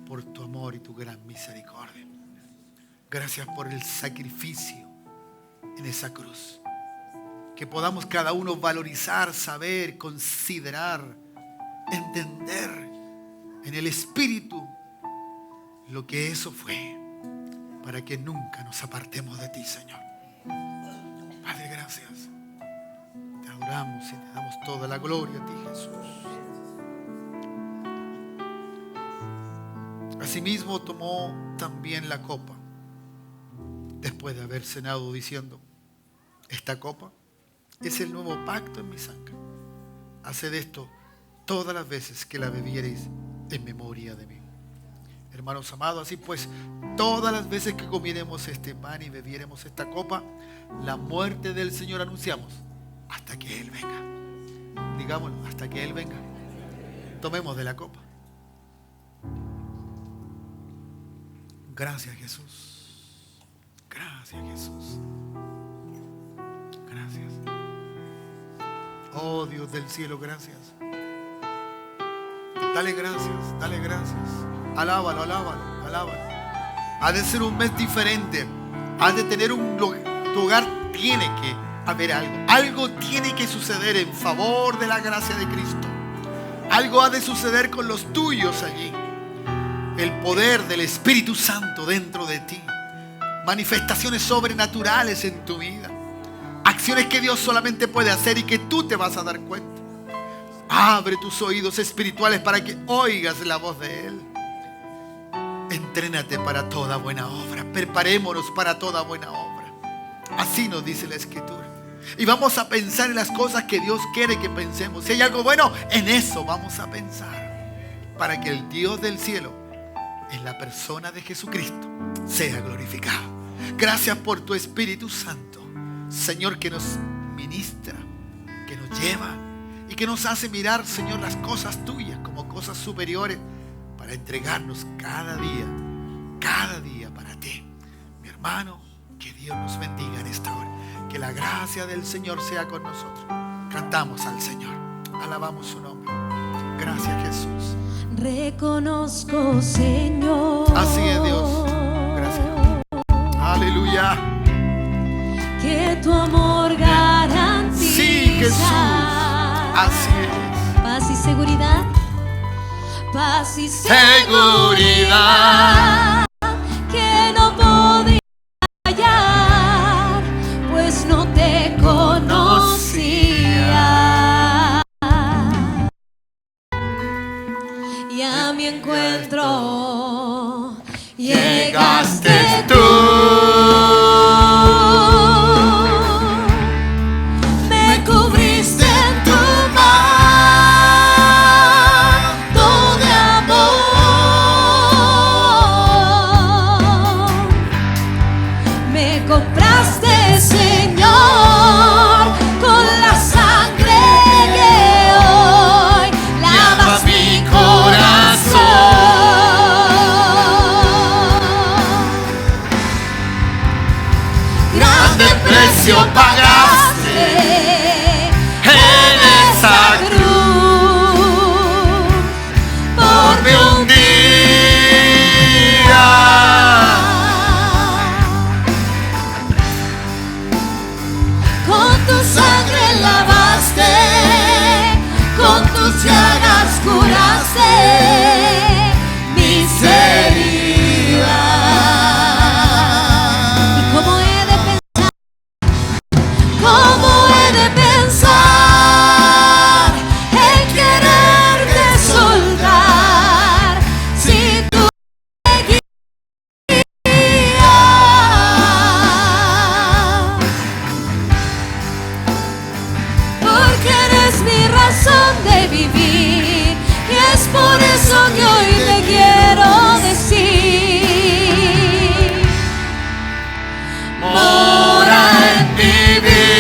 por tu amor y tu gran misericordia. Gracias por el sacrificio en esa cruz. Que podamos cada uno valorizar, saber, considerar, entender en el Espíritu lo que eso fue, para que nunca nos apartemos de ti, Señor. Padre, gracias. Te adoramos y te damos toda la gloria a ti, Jesús. Asimismo tomó también la copa, después de haber cenado, diciendo: esta copa es el nuevo pacto en mi sangre. Haced esto todas las veces que la bebiereis en memoria de mí. Hermanos amados, así pues, todas las veces que comiéremos este pan y bebiéremos esta copa, la muerte del Señor anunciamos hasta que Él venga. Digámoslo, hasta que Él venga. Tomemos de la copa. Gracias, Jesús. Gracias, Jesús. Gracias. Oh, Dios del cielo, gracias. Dale gracias, dale gracias. Alábalo, alábalo, alábalo. Ha de ser un mes diferente. Ha de tener tu hogar tiene que haber algo. Algo tiene que suceder en favor de la gracia de Cristo. Algo ha de suceder con los tuyos allí. El poder del Espíritu Santo dentro de ti. Manifestaciones sobrenaturales en tu vida. Acciones que Dios solamente puede hacer y que tú te vas a dar cuenta. Abre tus oídos espirituales para que oigas la voz de Él. Entrénate para toda buena obra. Preparémonos para toda buena obra. Así nos dice la Escritura. Y vamos a pensar en las cosas que Dios quiere que pensemos. Si hay algo bueno, en eso vamos a pensar. Para que el Dios del cielo, en la persona de Jesucristo, sea glorificado. Gracias por tu Espíritu Santo, Señor, que nos ministra, que nos lleva y que nos hace mirar, Señor, las cosas tuyas como cosas superiores, para entregarnos cada día para ti. Mi hermano Hermano, que Dios nos bendiga en esta hora. Que la gracia del Señor sea con nosotros. Cantamos al Señor. Alabamos su nombre. Gracias, Jesús. Reconozco, Señor. Así es, Dios. Gracias. Aleluya. Que tu amor garantiza. Sí, Jesús. Así es. Paz y seguridad. Paz y Seguridad. Que no podía hallar, pues no te conocía. Y a mi encuentro llegaste tú. Me cubriste en tu manto de amor. Me compraste, Señor, con la sangre que hoy lavas mi corazón. Grande precio pagaste en esa cruz por mí un día. Con tu sangre lavaste, con tus llagas curaste mis heridas. ¿Y cómo he de pensar? ¿Cómo he de pensar en quererte soltar si tú me guías? Porque eres mi razón de vivir y es por eso que hoy te quiero decir: mora en mi vida.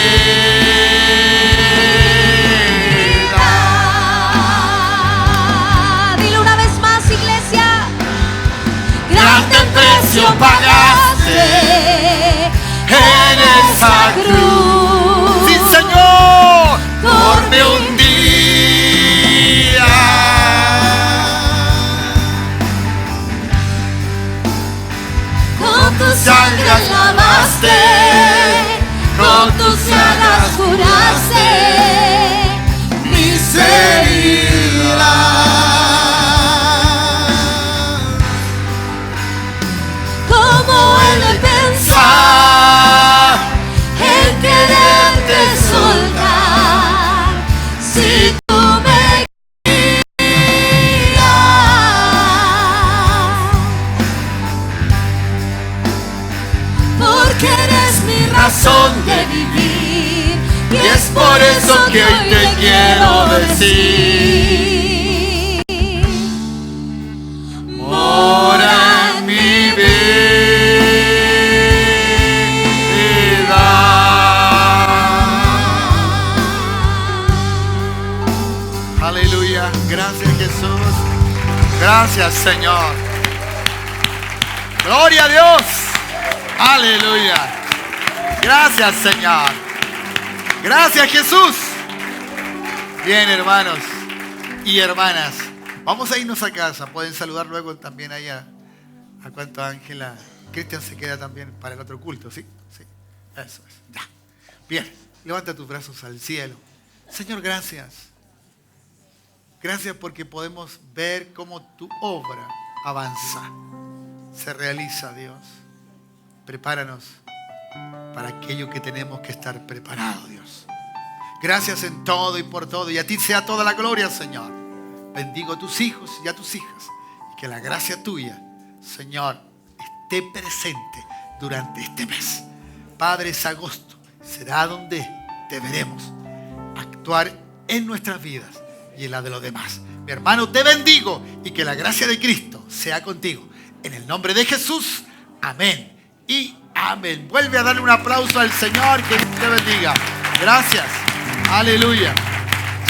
Dile una vez más, iglesia. Grande precio pagaste en esa cruz. Sí, Señor. Por mí un día. Con tus sangres lavaste, con tus llagas curaste mis heridas. ¿Cómo he de pensar en quererte soltar si tú me guías? Porque eres mi razón de vivir y es por eso que hoy te quiero decir: Mora en mi vida. Aleluya. Gracias, Jesús. Gracias, Señor. Gloria a Dios. Aleluya. Gracias, Señor. Gracias, Jesús. Bien, hermanos y hermanas, vamos a irnos a casa. Pueden saludar luego también allá. ¿A cuánto, Ángela? Cristian se queda también para el otro culto, ¿sí? Sí. Eso es. Ya. Bien. Levanta tus brazos al cielo. Señor, gracias. Gracias porque podemos ver cómo tu obra avanza. Se realiza, Dios. Prepáranos para aquello que tenemos que estar preparados, Dios. Gracias en todo y por todo. Y a ti sea toda la gloria, Señor. Bendigo a tus hijos y a tus hijas. Y que la gracia tuya, Señor, esté presente durante este mes. Padre, es agosto. Será donde te veremos actuar en nuestras vidas y en la de los demás. Mi hermano, te bendigo y que la gracia de Cristo sea contigo. En el nombre de Jesús, amén y amén. Vuelve a darle un aplauso al Señor, que te bendiga. Gracias. Aleluya.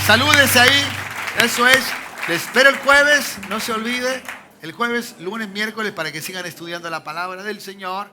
Salúdese ahí. Eso es. Le espero el jueves. No se olvide. El jueves, lunes, miércoles para que sigan estudiando la palabra del Señor.